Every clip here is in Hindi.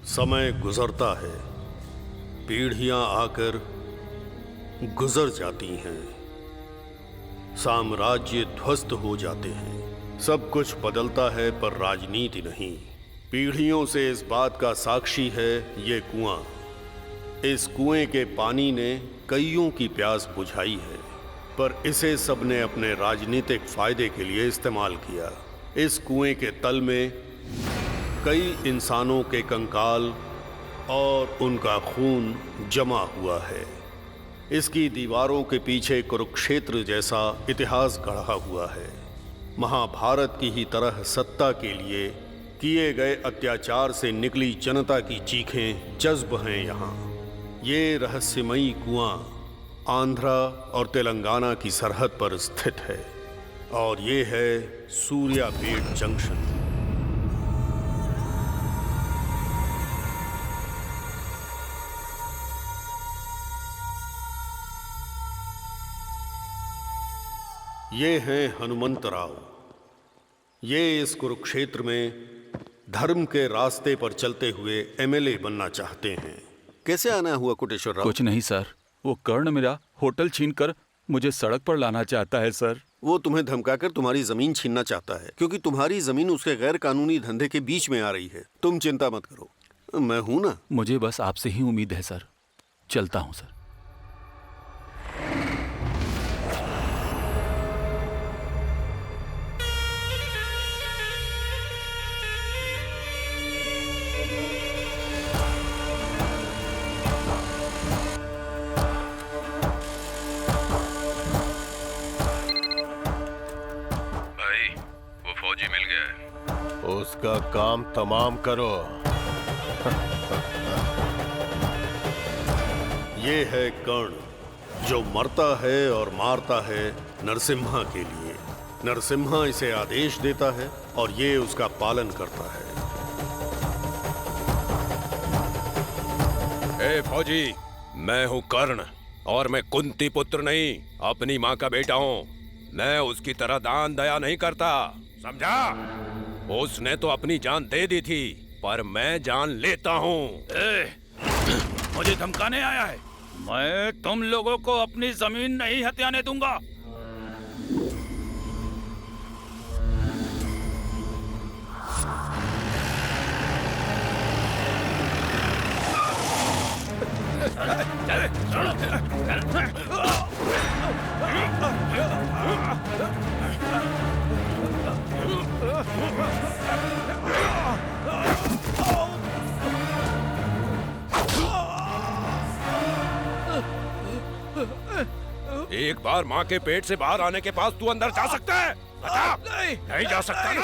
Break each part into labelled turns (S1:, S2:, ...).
S1: समय गुजरता है, पीढ़ियां आकर गुजर जाती हैं, साम्राज्य ध्वस्त हो जाते हैं, सब कुछ बदलता है पर राजनीति नहीं। पीढ़ियों से इस बात का साक्षी है ये कुआं। इस कुएं के पानी ने कईयों की प्यास बुझाई है, पर इसे सबने अपने राजनीतिक फायदे के लिए इस्तेमाल किया। इस कुएं के तल में कई इंसानों के कंकाल और उनका खून जमा हुआ है। इसकी दीवारों के पीछे कुरुक्षेत्र जैसा इतिहास गढ़ा हुआ है। महाभारत की ही तरह सत्ता के लिए किए गए अत्याचार से निकली जनता की चीखें जज्ब हैं यहाँ। ये रहस्यमयी कुआं आंध्रा और तेलंगाना की सरहद पर स्थित है और ये है सूर्यापेट जंक्शन। ये हैं हनुमंतराव। ये इस कुरुक्षेत्र में धर्म के रास्ते पर चलते हुए एमएलए बनना चाहते हैं। कैसे आना हुआ कोटेश्वर राव?
S2: कुछ नहीं सर, वो कर्ण मेरा होटल छीनकर मुझे सड़क पर लाना चाहता है सर।
S1: वो तुम्हें धमकाकर तुम्हारी जमीन छीनना चाहता है क्योंकि तुम्हारी जमीन उसके गैर कानूनी धंधे के बीच में आ रही है। तुम चिंता मत करो, मैं हूं ना।
S2: मुझे बस आपसे ही उम्मीद है सर। चलता हूं सर।
S3: मिल गया है।
S4: उसका काम तमाम करो।
S1: ये है कर्ण जो मरता है और मारता है नरसिम्हा के लिए। नरसिम्हा इसे आदेश देता है और ये उसका पालन करता है।
S3: ए फौजी, मैं हूं कर्ण और मैं कुंती पुत्र नहीं, अपनी माँ का बेटा हूँ। मैं उसकी तरह दान दया नहीं करता, समझा? उसने तो अपनी जान दे दी थी, पर मैं जान लेता हूँ।
S5: मुझे धमकाने आया है? मैं तुम लोगों को अपनी जमीन नहीं हथियाने दूंगा।
S3: एक बार माँ के पेट से बाहर आने के पास तू अंदर जा सकता है? बता। नहीं जा सकता ना?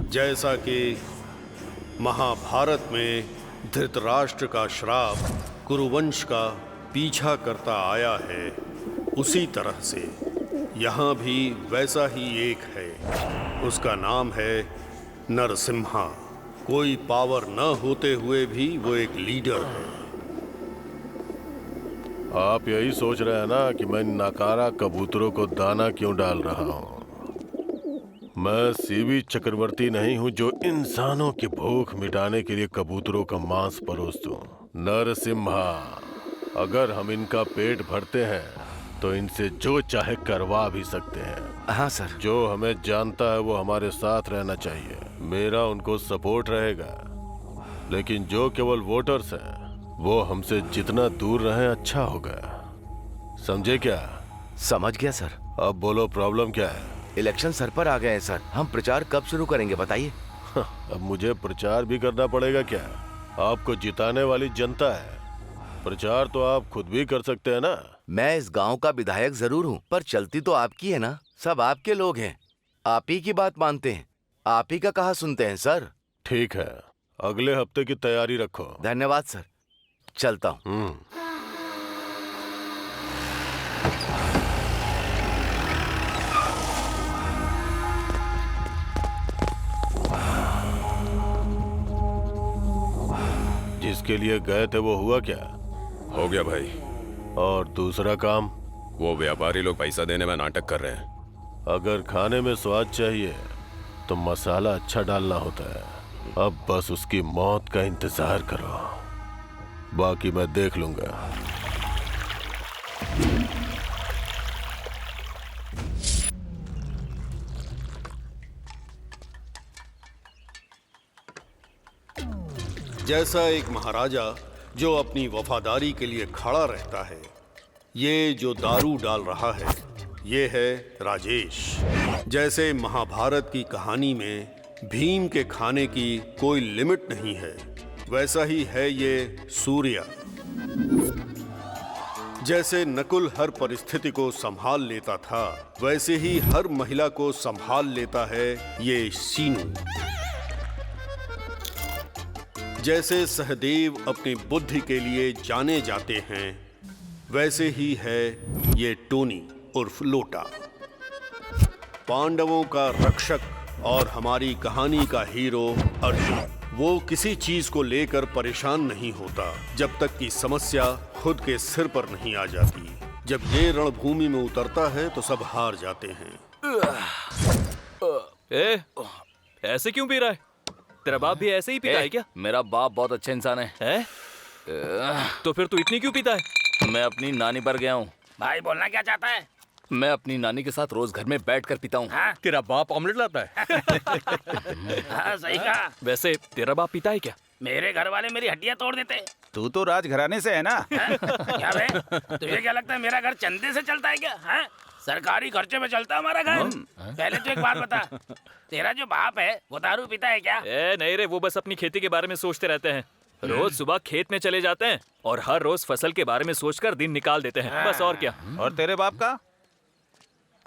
S1: जैसा कि महाभारत में धृतराष्ट्र का श्राप कुरुवंश का पीछा करता आया है, उसी तरह से यहाँ भी वैसा ही एक है। उसका नाम है नरसिम्हा। कोई पावर न होते हुए भी वो एक लीडर है।
S4: आप यही सोच रहे हैं ना कि मैं नाकारा कबूतरों को दाना क्यों डाल रहा हूँ? मैं सीवी चक्रवर्ती नहीं हूँ जो इंसानों की भूख मिटाने के लिए कबूतरों का मांस परोस दूं। नरसिम्हा, अगर हम इनका पेट भरते हैं तो इनसे जो चाहे करवा भी सकते हैं।
S6: हाँ सर।
S4: जो हमें जानता है वो हमारे साथ रहना चाहिए। मेरा उनको सपोर्ट रहेगा, लेकिन जो केवल वोटर्स हैं वो हमसे जितना दूर रहें अच्छा होगा। समझे क्या?
S6: समझ गया सर।
S4: अब बोलो, प्रॉब्लम क्या है?
S6: इलेक्शन सर पर आ गए हैं सर। हम प्रचार कब शुरू करेंगे बताइए?
S4: अब मुझे प्रचार भी करना पड़ेगा क्या? आपको जिताने वाली जनता है। प्रचार तो आप खुद भी कर सकते हैं ना।
S6: मैं इस गांव का विधायक जरूर हूँ, पर चलती तो आपकी है ना। सब आपके लोग हैं, आप ही की बात मानते हैं, आप ही का कहा सुनते हैं सर।
S4: ठीक है, अगले हफ्ते की तैयारी रखो।
S6: धन्यवाद सर, चलता हूँ।
S4: जिसके लिए गए थे वो हुआ क्या?
S3: हो गया भाई।
S4: और दूसरा काम?
S3: वो व्यापारी लोग पैसा देने में नाटक कर रहे हैं।
S4: अगर खाने में स्वाद चाहिए तो मसाला अच्छा डालना होता है। अब बस उसकी मौत का इंतजार करो, बाकी मैं देख लूंगा।
S1: जैसा एक महाराजा जो अपनी वफादारी के लिए खड़ा रहता है, ये जो दारू डाल रहा है ये है राजेश। जैसे महाभारत की कहानी में भीम के खाने की कोई लिमिट नहीं है, वैसा ही है ये सूर्या। जैसे नकुल हर परिस्थिति को संभाल लेता था, वैसे ही हर महिला को संभाल लेता है ये सीनू। जैसे सहदेव अपनी बुद्धि के लिए जाने जाते हैं, वैसे ही है ये टोनी उर्फ लोटा। पांडवों का रक्षक और हमारी कहानी का हीरो अर्जुन, वो किसी चीज को लेकर परेशान नहीं होता जब तक कि समस्या खुद के सिर पर नहीं आ जाती। जब ये रणभूमि में उतरता है तो सब हार जाते हैं।
S7: ऐसे क्यों पी रहा है? तेरा बाप भी ऐसे ही पीता है क्या?
S8: मेरा बाप बहुत अच्छा इंसान है।
S7: तो फिर तू इतनी क्यों पीता है?
S8: मैं अपनी नानी पर गया हूँ।
S5: भाई बोलना क्या चाहता है?
S8: मैं अपनी नानी के साथ रोज घर में बैठकर पीता हूँ।
S5: हाँ?
S7: तेरा बाप ऑमलेट लाता है?
S5: हाँ सही कहा।
S7: वैसे तेरा बाप पीता है क्या?
S5: मेरे घर वाले मेरी हड्डियां तोड़ देते।
S9: तू तो राजघराने से है ना?
S5: क्या बे? तुझे क्या लगता है मेरा घर चंदे से चलता है क्या? हाँ? सरकारी खर्चे में चलता है हमारा घर। पहले तो एक बात बता, तेरा जो बाप है वो दारू पीता है क्या?
S7: नहीं रे, वो बस अपनी खेती के बारे में सोचते रहते हैं। रोज सुबह खेत में चले जाते हैं और हर रोज फसल के बारे में सोचकर दिन निकाल देते हैं, बस और क्या।
S9: और तेरे बाप का?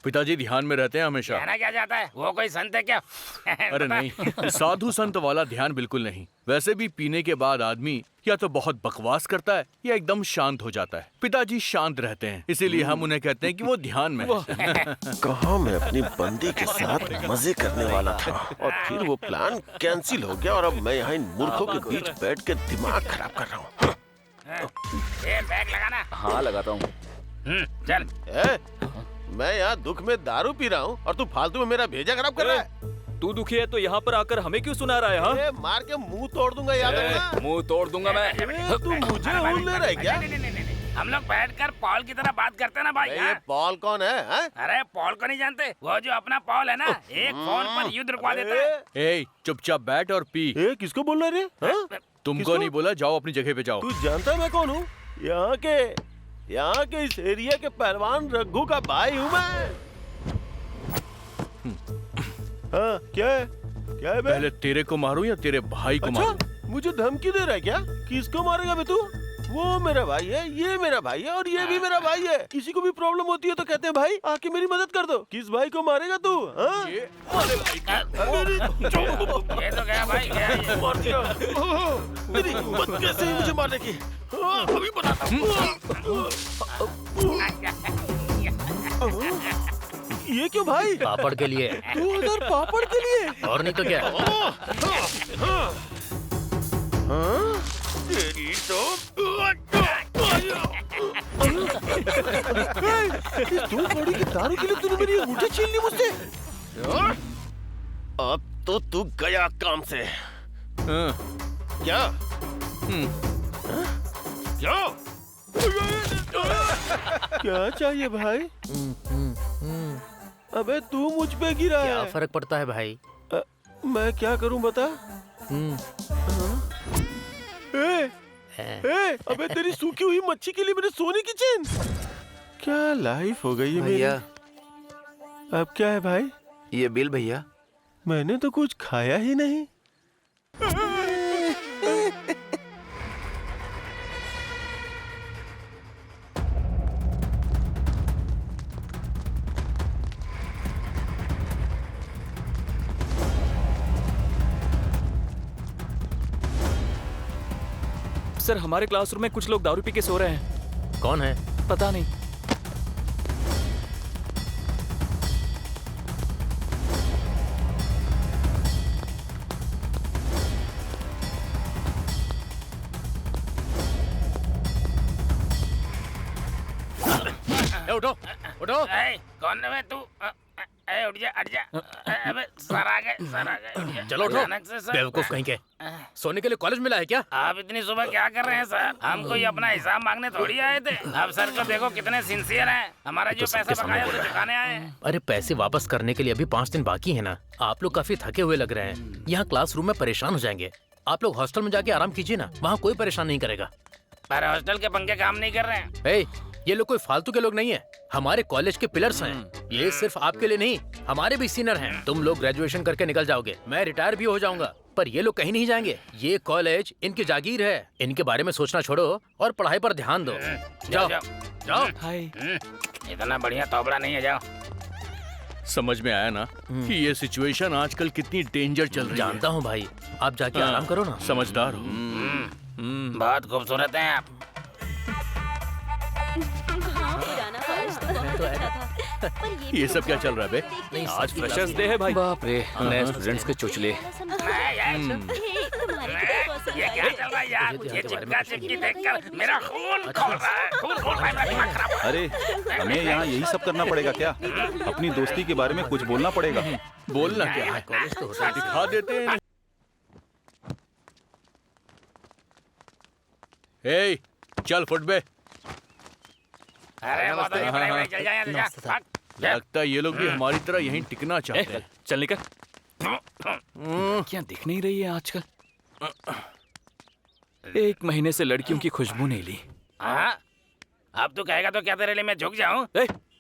S2: पिताजी ध्यान में रहते हैं हमेशा।
S5: कहना क्या चाहता है? वो कोई संत है क्या?
S2: अरे नहीं, साधु संत वाला ध्यान बिल्कुल नहीं। वैसे भी पीने के बाद आदमी या तो बहुत बकवास करता है या एकदम शांत हो जाता है। पिताजी शांत रहते हैं, इसीलिए हम उन्हें कहते हैं कि वो ध्यान में है।
S4: कहाँ मैं अपनी बंदी के साथ मजे करने वाला था और फिर वो प्लान कैंसिल हो गया और अब मैं यहाँ इन मूर्खों के बीच बैठ के दिमाग खराब कर रहा हूँ।
S5: ये बैग लगाना।
S8: हाँ लगाता हूँ।
S5: चल।
S4: मैं यहाँ दुख में दारू पी रहा हूँ और तू फालतू में मेरा भेजा खराब कर रहा है।
S7: तू दुखी है तो यहाँ पर आकर हमें क्यों सुना रहा है? हाँ?
S4: मार के मुंह तोड़ दूंगा, याद रखना।
S8: मुंह तोड़ दूंगा मैं।
S4: तू मुझे ऊल ले रहा है क्या?
S5: नहीं। हम लोग बैठकर पॉल की तरह बात करते हैं ना भाई।
S4: ये पॉल कौन है?
S5: अरे पॉल को नहीं जानते? वो जो अपना पॉल है ना, एक फोन पर युद्ध रुकवा देता है।
S2: ए, चुपचाप बैठ और पी।
S4: किसको बोल रहा है?
S2: तुमको नहीं बोला, जाओ अपनी जगह पे जाओ।
S4: तू जानता है मैं कौन हूँ? यहाँ के इस एरिया के पहलवान रघु का भाई हूँ मैं। हाँ, क्या है
S2: पहले तेरे को मारूं या तेरे भाई को मारूं?
S4: मुझे धमकी दे रहा है क्या? किसको मारेगा बे तू? वो मेरा भाई है, ये मेरा भाई है और ये भी मेरा भाई है। किसी को भी प्रॉब्लम होती है तो कहते हैं भाई आके मेरी मदद कर दो। किस भाई को मारेगा तू? हाँ?
S5: ये तो गया भाई, गया ये।
S4: मार दिया। तेरी हिम्मत कैसे हुई मुझे मारने की? अभी बताता हूँ। ये क्यों भाई?
S10: पापड़ के लिए।
S4: 2000 पापड़ के लिए?
S10: और नहीं तो क्या।
S4: तेरी तो इस 2 कौड़ी की दारू के लिए तूने मेरी अंगूठी छीन ली मुझसे। अब तो तू गया काम से। क्या? क्या? क्या चाहिए भाई? अबे तू मुझ पे गिरा
S10: क्या
S4: है।
S10: फर्क पड़ता है भाई?
S4: मैं क्या करूं बता? अबे तेरी सूखी हुई मच्छी के लिए मेरे सोने की चेन। क्या लाइफ हो गई है मेरी।
S6: भैया
S4: अब क्या है भाई?
S6: ये बिल भैया।
S4: मैंने तो कुछ खाया ही नहीं।
S7: सर हमारे क्लासरूम में कुछ लोग दारू पी के सो रहे हैं।
S10: कौन है?
S7: पता नहीं।
S10: उठो उठो।
S5: कौन है तू? उठ जा, हट जा। अबे सर आ गए, सर आ गए। उठ जा।
S10: चलो उठो।
S5: अचानक से सर।
S10: बेवकूफ कहीं के। सोने के लिए कॉलेज मिला है क्या?
S5: आप इतनी सुबह क्या कर रहे हैं सर? हम कोई अपना हिसाब मांगने थोड़ी आए थे। अब सर को देखो कितने सिंसियर हैं। हमारा जो पैसा बकाया उसे चुकाने आए हैं।
S10: अरे पैसे वापस करने के लिए अभी 5 दिन बाकी है ना। आप लोग काफी थके हुए लग रहे हैं। यहाँ क्लासरूम में परेशान हो जाएंगे। आप लोग हॉस्टल में जाके आराम कीजिए ना, वहाँ कोई परेशान नहीं करेगा।
S5: पर हॉस्टल के पंखे काम नहीं कर रहे हैं।
S10: ये लोग कोई फालतू के लोग नहीं है, हमारे कॉलेज के पिलर्स हैं। ये सिर्फ आपके लिए नहीं, हमारे भी सीनियर हैं। तुम लोग ग्रेजुएशन करके निकल जाओगे, मैं रिटायर भी हो जाऊंगा, पर ये लोग कहीं नहीं जाएंगे। ये कॉलेज इनकी जागीर है। इनके बारे में सोचना छोड़ो और पढ़ाई पर ध्यान दो। जाओ जाओ।
S5: इतना बढ़िया तोबड़ा नहीं है, जाओ।
S2: समझ में आया ना कि ये सिचुएशन आजकल कितनी डेंजर चल रही है।
S10: जानता हूँ भाई, आप जाके आराम करो ना।
S2: समझदार हो।
S5: बहुत खूबसूरत हैं आप।
S2: ये सब क्या चल रहा है बे?
S7: आज फ्रेशर्स डे है भाई।
S8: बाप रे, नए स्टूडेंट्स के चुचले।
S5: ये क्या चल रहा है यार? ये चिपका चिपकी देखकर मेरा खून खौल रहा है। खून खौल रहा है, मेरा दिमाग खराब हो रहा है।
S9: अरे हमें यहाँ यही सब करना पड़ेगा क्या? अपनी दोस्ती के बारे में कुछ बोलना पड़ेगा।
S2: बोलना क्या है?
S10: कॉलेज तो होता है।
S2: दिखा देते हैं। ए, चल फुट बे।
S5: अरे बहुत बढ़िया, बड़े बड़े, चल जा, चल जा। भाग।
S2: लगता है ये लोग भी हमारी तरह यहीं टिकना चाहते हैं।
S7: चल निकल। क्या दिख नहीं रही है आजकल? 1 महीने से लड़कियों की खुशबू नहीं ली।
S5: हाँ? अब तू कहेगा तो क्या तेरे लिए मैं झुक जाऊं?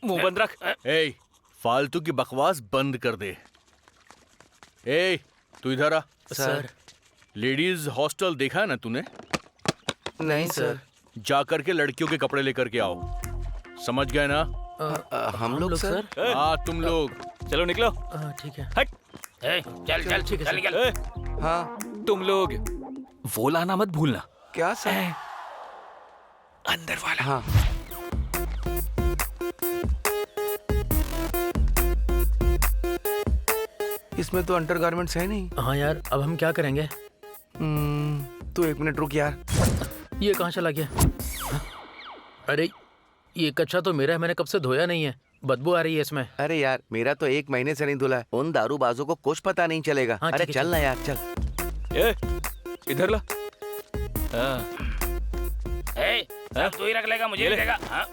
S7: मुंह बंद रख।
S2: ए, फालतू की बकवास बंद कर दे। ए, तू इधर आ।
S6: सर।
S2: लेडीज हॉस्टल देखा है ना तूने?
S6: नहीं सर।
S2: जा करके लड़कियों के कपड़े लेकर के आओ। समझ गए ना?
S6: हम लोग सर।
S2: हाँ तुम लोग।
S7: चलो निकलो।
S10: ठीक है।
S7: हट।
S5: चल चल चल निकल।
S6: हाँ
S7: तुम लोग वो लाना मत भूलना।
S6: क्या सर?
S7: अंदर वाला।
S6: हाँ। इसमें तो अंडरगारमेंट्स है नहीं।
S10: हाँ यार, अब हम क्या करेंगे?
S6: तू 1 मिनट रुक यार।
S10: ये कहाँ चला गया? अरे ये कच्चा तो मेरा है, मैंने कब से धोया नहीं है। बदबू आ रही है इसमें।
S6: अरे यार मेरा तो 1 महीने से नहीं धुला है। उन दारूबाजों को कुछ पता नहीं चलेगा।
S10: हाँ,
S6: अरे
S10: ठीक है,
S6: चल ना यार चल।
S7: इधर ला।
S5: अब तू ही रख लेगा, मुझे
S7: ये
S5: नहीं
S7: ले।
S5: देगा। हाँ?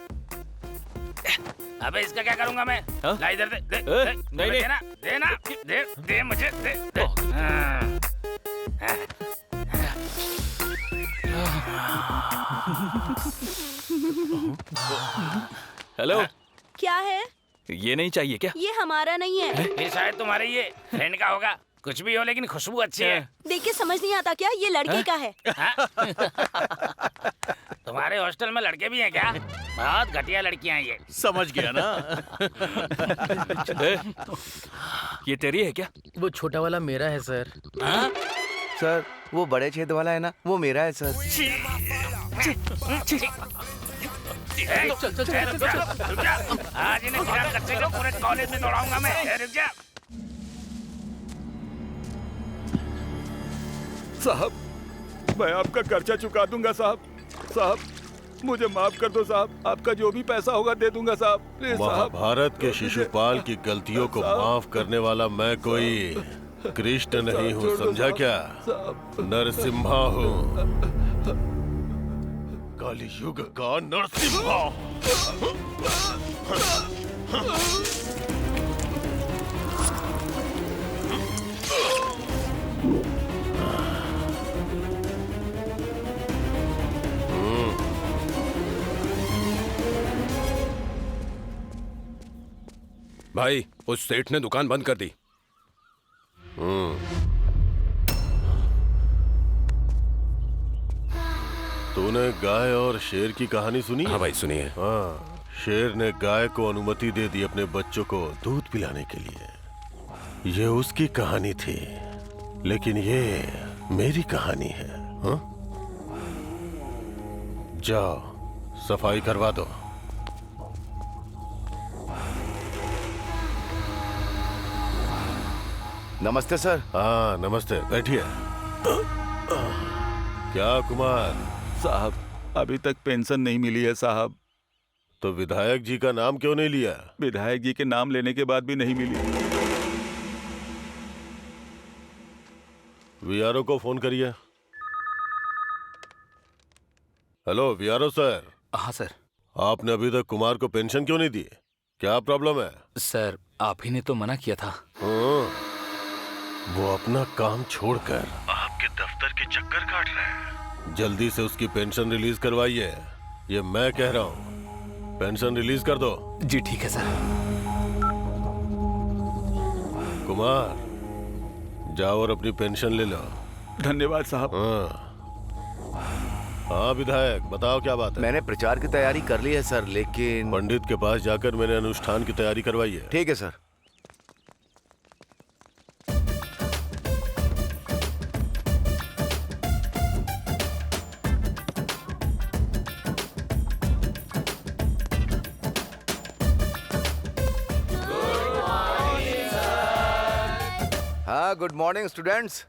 S5: अबे इसका क्या करूंगा मैं?
S7: हाँ?
S5: ला इधर दे, दे,
S7: नहीं,
S5: दे,
S7: नहीं।
S5: देना, देना, दे, दे मुझे, दे, दे। हाँ।
S7: हेलो।
S11: क्या है?
S7: ये नहीं चाहिए क्या?
S11: ये हमारा नहीं है।
S5: ये शायद तुम्हारे ये फ्रेंड का होगा। कुछ भी हो लेकिन खुशबू अच्छी है।
S11: देखिए समझ नहीं आता क्या? ये लड़के का है।
S5: तुम्हारे हॉस्टल में लड़के भी हैं क्या? बहुत घटिया लड़कियां हैं ये।
S2: समझ गया ना।
S7: ये तेरी है क्या?
S10: वो छोटा वाला मेरा है सर।
S6: सर वो बड़े छेद वाला है ना, वो मेरा है सर।
S5: रुक जा। आज इन्हें बिना कच्चे के पूरे कॉलेज में दौड़ाऊंगा मैं। रुक जा।
S9: साहब मैं आपका खर्चा चुका दूंगा साहब। साहब मुझे माफ कर दो साहब, आपका जो भी पैसा होगा दे दूंगा साहब। प्लीज साहब।
S4: महाभारत के शिशुपाल की गलतियों को माफ करने वाला मैं कोई कृष्ण नहीं हूँ, समझा क्या? नरसिम्हा हूँ, कलियुग का नरसिम्हा।
S3: भाई उस सेठ ने दुकान बंद कर दी।
S4: तूने गाय और शेर की कहानी सुनी?
S3: हाँ भाई सुनिए।
S4: हाँ, शेर ने गाय को अनुमति दे दी अपने बच्चों को दूध पिलाने के लिए। ये उसकी कहानी थी, लेकिन ये मेरी कहानी है। हाँ? जाओ सफाई करवा दो।
S6: नमस्ते सर।
S4: हाँ नमस्ते, बैठिए। क्या कुमार?
S9: साहब अभी तक पेंशन नहीं मिली है साहब।
S4: तो विधायक जी का नाम क्यों नहीं लिया?
S9: विधायक जी के नाम लेने के बाद भी नहीं मिली।
S4: वीआरओ को फोन करिए। Hello VRO sir.
S8: हाँ सर।
S4: आपने अभी तक कुमार को पेंशन क्यों नहीं दी? क्या प्रॉब्लम है?
S8: सर आप ही ने तो मना किया था।
S4: वो अपना काम छोड़कर आपके दफ्तर के चक्कर काट रहा है। जल्दी से उसकी पेंशन रिलीज करवाइए, ये मैं कह रहा हूँ। पेंशन रिलीज कर दो।
S8: जी ठीक है सर।
S4: कुमार जाओ और अपनी पेंशन ले लो।
S9: धन्यवाद साहब।
S4: हाँ विधायक बताओ क्या बात है?
S6: मैंने प्रचार की तैयारी कर ली है सर, लेकिन
S4: पंडित के पास जाकर मेरे अनुष्ठान की तैयारी करवाइए।
S6: ठीक है सर। हाँ गुड मॉर्निंग स्टूडेंट्स।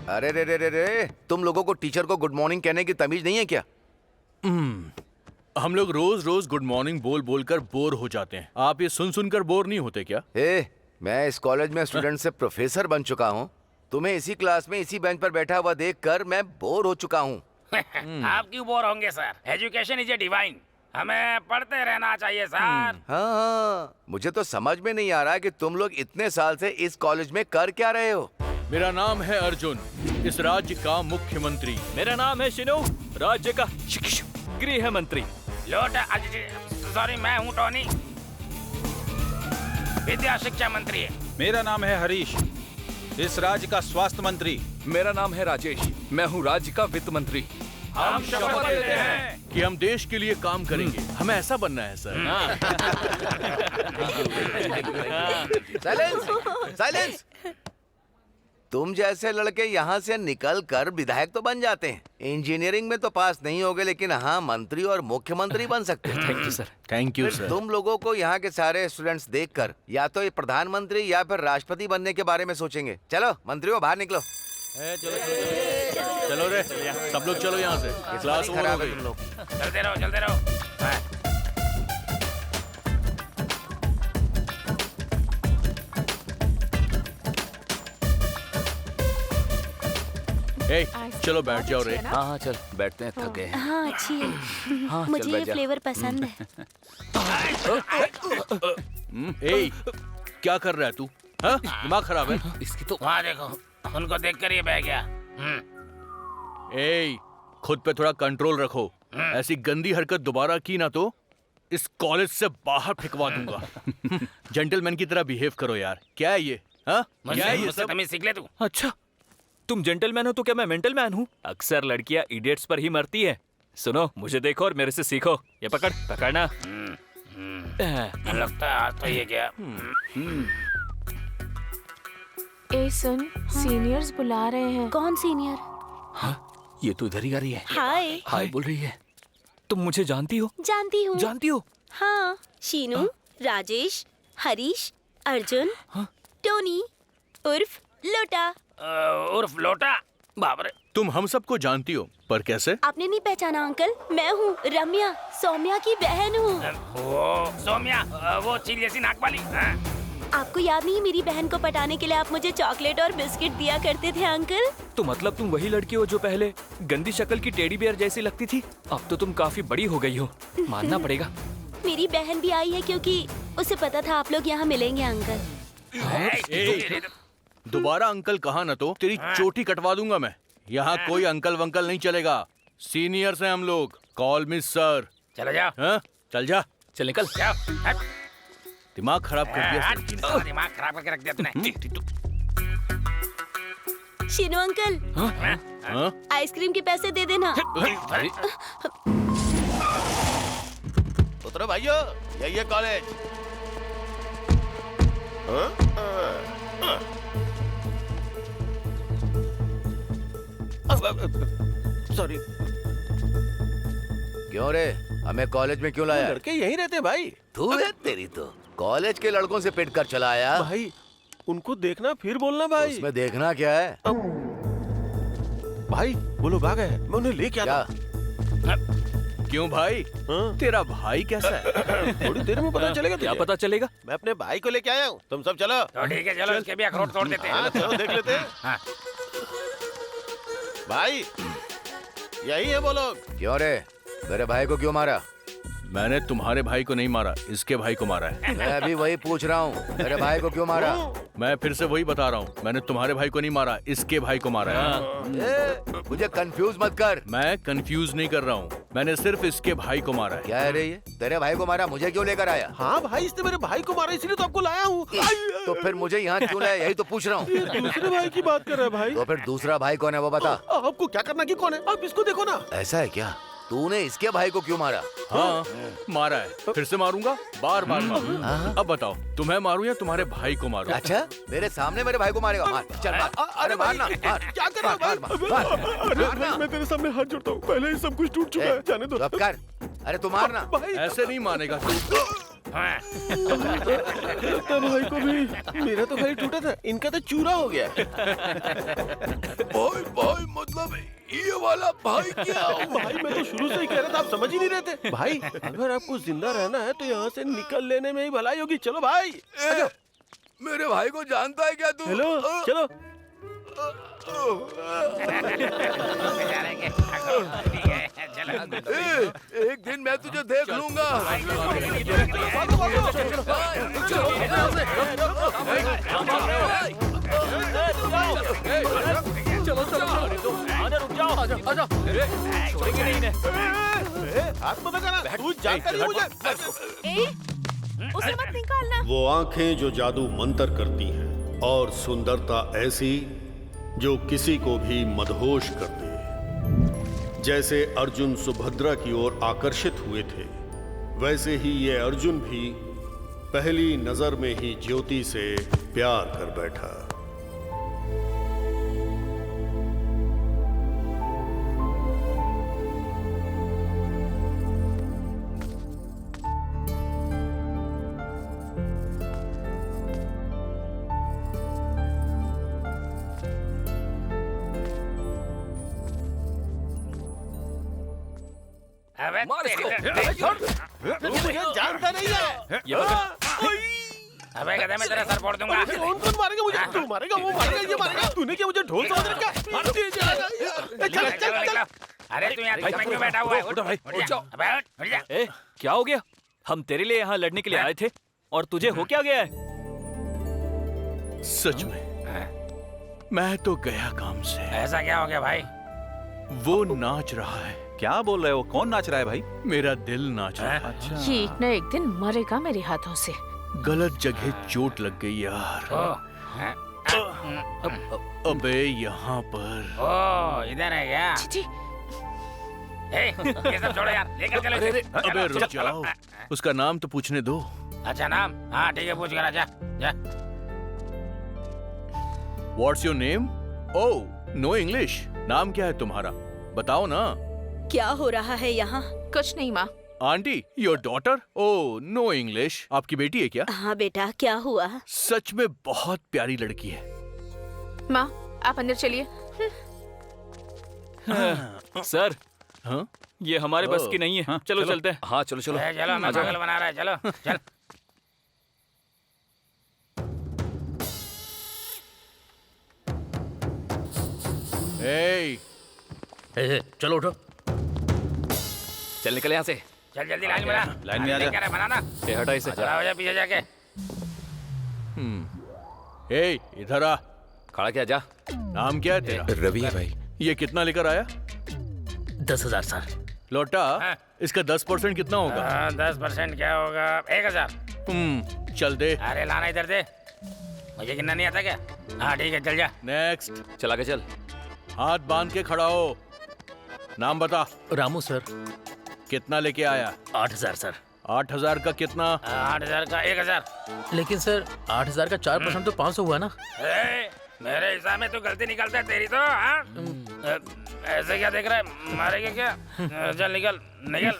S6: अरे रे रे रे रे, तुम लोगों को टीचर को गुड मॉर्निंग कहने की तमीज नहीं है क्या?
S2: हम लोग रोज रोज गुड मॉर्निंग बोल बोल कर बोर हो जाते हैं। आप ये सुन सुनकर बोर नहीं होते क्या?
S6: मैं इस कॉलेज में स्टूडेंट से प्रोफेसर बन चुका हूँ। तुम्हें इसी क्लास में इसी बेंच पर बैठा हुआ देखकर मैं बोर हो चुका हूँ।
S5: आप क्यों बोर होंगे sir? Education is a divine. हमें पढ़ते रहना चाहिए सर।
S6: हाँ, मुझे तो समझ में नहीं आ रहा कि तुम लोग इतने साल से इस कॉलेज में कर क्या रहे हो।
S2: मेरा नाम है अर्जुन, इस राज्य का मुख्यमंत्री।
S7: मेरा नाम है शिनु, राज्य का गृह मंत्री।
S5: सॉरी मैं हूँ टॉनी, विद्या शिक्षा मंत्री है।
S9: मेरा नाम है हरीश, इस राज्य का स्वास्थ्य मंत्री।
S8: मेरा नाम है राजेश, मैं हूँ राज्य का वित्त मंत्री।
S5: हम शपथ लेते हैं
S2: कि हम देश के लिए काम करेंगे। हमें ऐसा बनना है सर।
S6: Silence, silence. तुम जैसे लड़के यहाँ से निकल कर विधायक तो बन जाते हैं, इंजीनियरिंग में तो पास नहीं होगे, लेकिन हाँ मंत्री और मुख्यमंत्री बन सकते हैं।
S8: Thank you sir.
S2: Thank you sir.
S6: तुम लोगों को यहाँ के सारे स्टूडेंट्स देखकर या तो ये प्रधानमंत्री या फिर राष्ट्रपति बनने के बारे में सोचेंगे। चलो मंत्रियों बाहर निकलो।
S2: चलो रे, सब लोग चलो यहाँ से। क्लास ओवर हो गई।
S6: तुम लोग
S5: चलते रहो चलते रहो।
S2: चलो बैठ जाओ रे।
S8: हाँ हाँ चल बैठते हैं, थक गए हैं।
S11: हाँ अच्छी है।
S8: हाँ
S11: मुझे
S8: चल
S11: ये
S8: बैठ जा।
S11: फ्लेवर पसंद है।
S2: क्या कर रहा है तू? हाँ? दिमाग खराब है?
S8: इसकी तो
S5: वहाँ देखो, उनको देखकर ये बह गया।
S2: खुद पे थोड़ा कंट्रोल रखो। ऐसी गंदी हरकत दोबारा की ना तो इस कॉलेज से बाहर फेंकवा दूंगा। जेंटलमैन की तरह बिहेव करो यार। क्या है ये? हाँ? क्या है ये
S5: मुझसे
S2: सब?
S5: तमीज सीख ले तू।
S7: अच्छा तुम जेंटलमैन हो तो क्या मैं मेंटल मैन हूँ? अक्सर लड़कियां इडियट्स पर ही मरती है। सुनो, मुझे देखो और मेरे से सीखो। ये पकड़ना।
S5: लगता है आज तो ये क्या।
S12: ए सुन, सीनियर्स बुला रहे हैं।
S11: कौन सीनियर?
S8: ये तो इधर ही आ रही है।
S11: हाय।
S8: हाय बोल रही है।
S7: तुम मुझे जानती हो?
S11: जानती हूँ।
S7: जानती हो?
S11: हाँ, शीनू, राजेश, हरीश, अर्जुन, टोनी, उर्फ लोटा।
S5: उर्फ लोटा। बाप रे।
S2: तुम हम सबको जानती हो, पर कैसे?
S11: आपने नहीं पहचाना अंकल? मैं हूँ रम्या, सौम्या की बहन हूँ।
S5: वो सौम्या, वो चील जैसी नाक वाली।
S11: आपको याद नहीं, मेरी बहन को पटाने के लिए आप मुझे चॉकलेट और बिस्किट दिया करते थे अंकल।
S7: तो मतलब तुम वही लड़की हो जो पहले गंदी शक्ल की टेडी बियर जैसी लगती थी? अब तो तुम काफी बड़ी हो गई हो, मानना पड़ेगा।
S11: मेरी बहन भी आई है क्योंकि उसे पता था आप लोग यहाँ मिलेंगे अंकल।
S2: दोबारा अंकल कहा न तो तेरी चोटी कटवा दूंगा मैं। यहाँ कोई अंकल वंकल नहीं चलेगा। सीनियर्स हैं हम लोग। कॉल मी सर।
S5: चलो जाओ।
S2: हाँ? चल जा।
S7: चल निकल।
S5: जाओ।
S2: दिमाग खराब कर दिया इस लड़की ने।
S5: दिमाग खराब करके रख दिया तूने।
S11: शीनू अंकल,
S2: हाँ?
S11: आइसक्रीम के पैसे दे देना।
S4: उतरो भाइयों, यही है कॉलेज। सॉरी।
S6: क्यों रे, हमें कॉलेज में क्यों लाया?
S4: लड़के यहीं रहते हैं भाई।
S6: तू है तेरी तो कॉलेज के लड़कों से पिट कर चला आया।
S4: भाई उनको देखना फिर बोलना भाई।
S6: उसमें देखना क्या है?
S4: भाई वो लोग आ गए हैं, मैं उन्हें लेके आता हूं।
S2: क्यों भाई?
S4: हाँ?
S2: तेरा भाई कैसा है?
S4: थोड़ी देर में पता चलेगा।
S7: क्या पता चलेगा?
S4: मैं अपने भाई को लेके आया हूँ, तुम सब चलो।
S5: तो ठीक है, चलो इसके भी अखरोट तोड़ देते हैं।
S4: हाँ, चलो देख लेते हैं।
S5: हाँ।
S4: भाई यही है वो लोग।
S6: क्यों रे, मेरे भाई को क्यों मारा?
S2: मैंने तुम्हारे भाई को नहीं मारा, इसके भाई को मारा है।
S6: मैं अभी वही पूछ रहा हूँ, मेरे भाई को क्यों मारा?
S2: मैं फिर से वही बता रहा हूँ, मैंने तुम्हारे भाई को नहीं मारा, इसके भाई को मारा है।
S6: मुझे कंफ्यूज मत कर।
S2: मैं कंफ्यूज नहीं कर रहा हूँ, मैंने सिर्फ इसके भाई को मारा है।
S6: क्या है रे ये? तेरे भाई को मारा, मुझे क्यों लेकर आया?
S4: हाँ भाई, इसने मेरे भाई को मारा, इसलिए तो आपको लाया हूँ।
S6: तो फिर मुझे यहाँ क्यों लाया, यही तो पूछ रहा हूँ।
S4: दूसरे भाई की बात कर रहा है भाई।
S6: तो फिर दूसरा भाई कौन है वो बता।
S4: आपको क्या करना कि कौन है, आप इसको देखो ना।
S6: ऐसा है क्या? तूने इसके भाई को क्यों मारा?
S2: हाँ मारा है, फिर से मारूंगा, बार बार मारूंगा। अब बताओ, तुम्हें मारूं या तुम्हारे भाई को मारूं?
S6: अच्छा, मेरे सामने मेरे भाई को मारेगा? मार, चल मार। अरे मारना, मार।
S4: क्या कर रहा है भाई? मैं तेरे सामने हाथ जोड़ता हूँ, पहले ही सब कुछ टूट चुका है, जाने दो।
S6: चुप कर। अरे तू मारना।
S2: ऐसे नहीं मानेगा तू।
S4: भाई को भी, मेरा तो भाई टूटा था, इनका तो चूरा हो गया। भाई मतलब ये वाला भाई क्या? भाई मैं तो शुरू से ही कह रहा था, आप समझ ही नहीं रहे थे। भाई अगर आपको जिंदा रहना है तो यहाँ से निकल लेने में ही भलाई होगी। चलो भाई।
S6: मेरे भाई को जानता है क्या तू?
S4: हेलो, चलो।
S6: एक दिन मैं तुझे देख लूंगा।
S7: चलो चलो आजा, रुक जाओ, आजा आजा। छोड़ेंगे नहीं इन्हें।
S4: हाथ मत लगाना, तू जानता नहीं मुझे।
S12: उसे मत निकालना।
S1: वो आंखें जो जादू मंतर करती हैं और सुंदरता ऐसी जो किसी को भी मदहोश कर दे। जैसे अर्जुन सुभद्रा की ओर आकर्षित हुए थे, वैसे ही ये अर्जुन भी पहली नजर में ही ज्योति से प्यार कर बैठा।
S5: मार इसको।
S4: मुझे जानता नहीं है।
S7: ये पकड़।
S5: अबे गधे, मैं तेरा सर फोड़ दूंगा।
S4: कौन कौन मारेगा मुझे? तू मारेगा, वो मारेगा, ये मारेगा। तूने क्या मुझे ढोल समझ रखा? चल चल चल।
S5: अरे तू यहाँ में क्यों बैठा हुआ है?
S7: उठ भाई, उठ जाओ।
S5: अबे उठ जा।
S7: ए, क्या हो गया? हम तेरे लिए यहाँ लड़ने के लिए आए थे और तुझे हो क्या गया है?
S2: सच में मैं तो गया काम से।
S5: ऐसा क्या हो गया भाई?
S2: वो नाच रहा है।
S9: क्या बोल रहे हो? कौन नाच रहा है भाई?
S2: मेरा दिल नाच रहा है।
S12: ये एक न एक दिन मरेगा मेरे हाथों से।
S2: गलत जगह चोट लग गई यार। अबे यहाँ पर।
S5: ओ इधर है क्या? ये सब छोड़ो यार, लेकर चलो इसे।
S2: अबे
S5: चलो,
S2: रुक
S5: चलो,
S2: जाओ, उसका नाम तो पूछने दो।
S5: अच्छा नाम? हाँ ठीक है, पूछ कर आजा जा।
S2: What's your name? Oh no English. नाम क्या है तुम्हारा? बताओ ना।
S11: क्या हो रहा है यहाँ?
S12: कुछ नहीं माँ।
S2: Aunty, your daughter? Oh no English. आपकी बेटी है क्या?
S11: हाँ बेटा, क्या हुआ?
S2: सच में बहुत प्यारी लड़की है।
S12: माँ आप अंदर चलिए।
S7: सर
S2: हाँ?
S7: ये हमारे बस की नहीं है। चलो चलते हैं।
S3: हाँ चलो चलो।
S5: चलो मैं पागल बना रहा है, चलो चल।
S2: ए,
S10: चलो उठो।
S7: चल निकल यहाँ से।
S5: चल जल्दी लाइन बना।
S7: लाइन में आ जा।
S5: क्या रहा बनाना?
S7: ये हटा इसे।
S5: चला हो जा पीछे जाके।
S2: ए, इधर आ।
S7: खड़ा क्या जा।
S2: नाम क्या है तेरा?
S3: रवि है भाई।
S2: ये कितना लेकर आया?
S10: 10,000 सर।
S2: लौटा,
S5: हाँ।
S2: इसका 10% कितना होगा?
S5: 10% क्या होगा? 1000।
S2: चल दे।
S5: अरे लाना इधर दे, मुझे गिनना नहीं आता क्या? हाँ ठीक है चल जा।
S2: नेक्स्ट।
S7: चला के चल।
S2: हाथ बांध के खड़ा हो। नाम बता।
S10: रामू सर।
S2: कितना लेके आया?
S10: 8,000 सर।
S2: 8,000 का कितना?
S5: 8000 का 1000।
S10: लेकिन सर 8,000 का 4% तो 500 हुआ ना।
S5: मेरे हिसाब में तो गलती निकलता है तेरी तो। हाँ ऐसे क्या देख रहा है? मारेगा क्या? चल निकल निकल।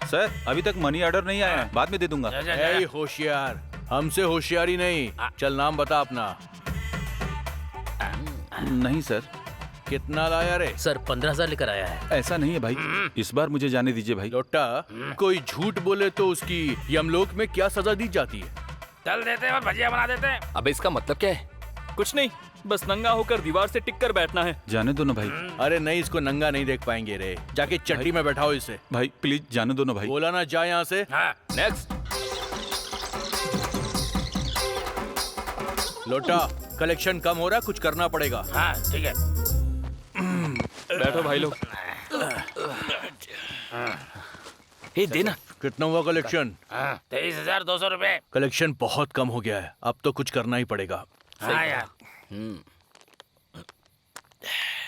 S9: सर अभी तक मनी ऑर्डर नहीं आया है, बाद में दे दूंगा।
S2: ए होशियार, हमसे होशियारी नहीं। चल नाम बता अपना।
S9: नहीं सर,
S2: कितना लाया रे?
S10: सर 15,000 लेकर आया है।
S9: ऐसा नहीं है भाई, इस बार मुझे जाने दीजिए भाई।
S2: लोटा, कोई झूठ बोले तो उसकी यमलोक में क्या सजा दी जाती है?
S5: चल देते हैं और भजिया बना देते हैं।
S7: अबे इसका मतलब क्या है? कुछ नहीं, बस नंगा होकर दीवार से टिक कर बैठना है।
S9: जाने दो ना भाई।
S2: अरे नहीं, इसको नंगा नहीं देख पाएंगे रे। जाके चट्टी में बैठाओ इसे।
S9: भाई प्लीज जाने दो ना भाई।
S2: बोला ना जा यहाँ से।
S5: हाँ
S7: नेक्स्ट।
S2: लोटा, कलेक्शन कम हो रहा, कुछ करना पड़ेगा।
S5: हाँ ठीक है।
S7: बैठो भाई लोग। ये देना।
S2: कितना हुआ कलेक्शन?
S5: 23,200 रुपए।
S2: कलेक्शन बहुत कम हो गया है, अब तो कुछ करना ही पड़ेगा।
S5: हाँ यार।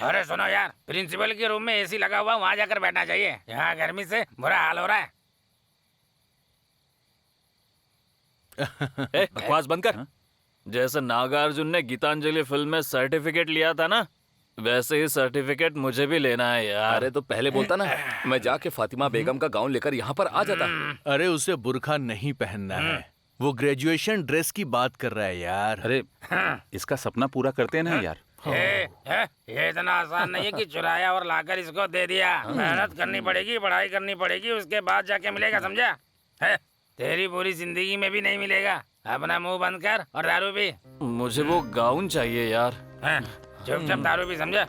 S5: अरे सुनो यार, प्रिंसिपल के रूम में एसी लगा हुआ, वहाँ जाकर बैठना चाहिए। यहाँ गर्मी से बुरा हाल हो रहा है।
S7: बकवास बंद कर। जैसे नागार्जुन ने गीतांजलि फिल्म में सर्टिफिकेट लिया था ना, वैसे ही सर्टिफिकेट मुझे भी लेना है यार।
S13: अरे तो पहले बोलता ना, मैं जाके फातिमा बेगम का गाउन लेकर यहाँ पर आ जाता।
S2: अरे उसे बुर्का नहीं पहनना है, वो ग्रेजुएशन ड्रेस की बात कर रहा है यार।
S9: अरे इसका सपना पूरा करते हैं ना यार।
S5: ये इतना आसान नहीं है कि चुराया और लाकर इसको दे दिया। मेहनत करनी पड़ेगी, पढ़ाई करनी पड़ेगी, उसके बाद जाके मिलेगा, समझा? तेरी पूरी जिंदगी में भी नहीं मिलेगा। अपना मुंह बंद कर और दारू पी।
S7: मुझे वो गाउन चाहिए यार।
S5: चुपचाप दारू पी, समझा?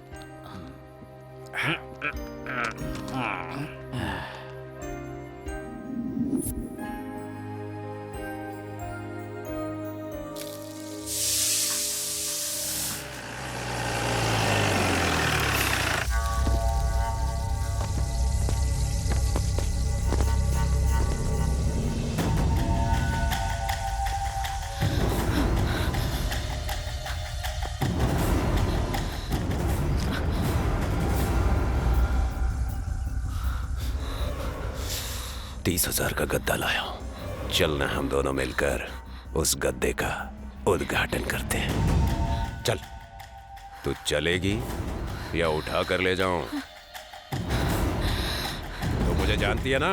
S3: $30,000 का गद्दा लाया। चलना हम दोनों मिलकर उस गद्दे का उद्घाटन करते हैं। चल। तू चलेगी या उठा कर ले जाऊं? तो मुझे जानती है ना,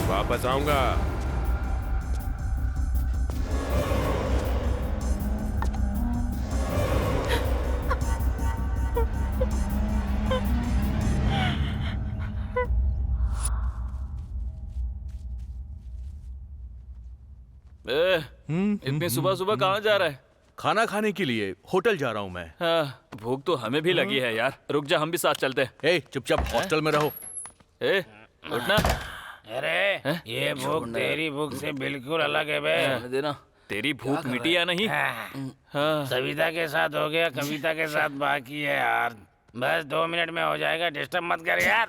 S3: वापस आऊंगा।
S7: इतनी सुबह सुबह कहाँ जा रहा है?
S2: खाना खाने के लिए होटल जा रहा हूँ मैं।
S7: हाँ, भूख तो हमें भी लगी है यार। रुक जा, हम भी साथ चलते हैं।
S2: ए, चुपचाप हॉस्टल में रहो।
S7: ए, उठना।
S5: अरे ये भूख तेरी भूख से बिल्कुल अलग है बे।
S7: देना। तेरी भूख मिटी या नहीं?
S5: हाँ। सविता के साथ हो गया, कविता के साथ बाकी है यार। बस 2 मिनट में हो जाएगा, डिस्टर्ब मत कर यार।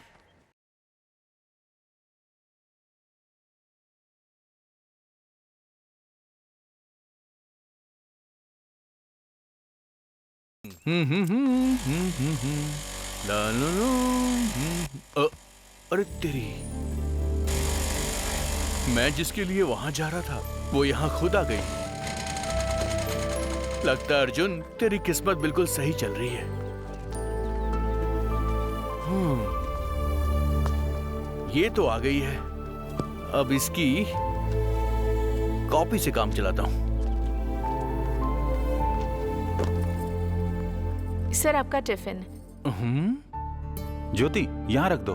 S2: ला ला ला, अरे तेरी, मैं जिसके लिए वहां जा रहा था वो यहाँ खुद आ गई। लगता है अर्जुन तेरी किस्मत बिल्कुल सही चल रही है। ये तो आ गई है, अब इसकी कॉपी से काम चलाता हूं।
S12: सर आपका टिफिन।
S8: ज्योति यहाँ रख दो,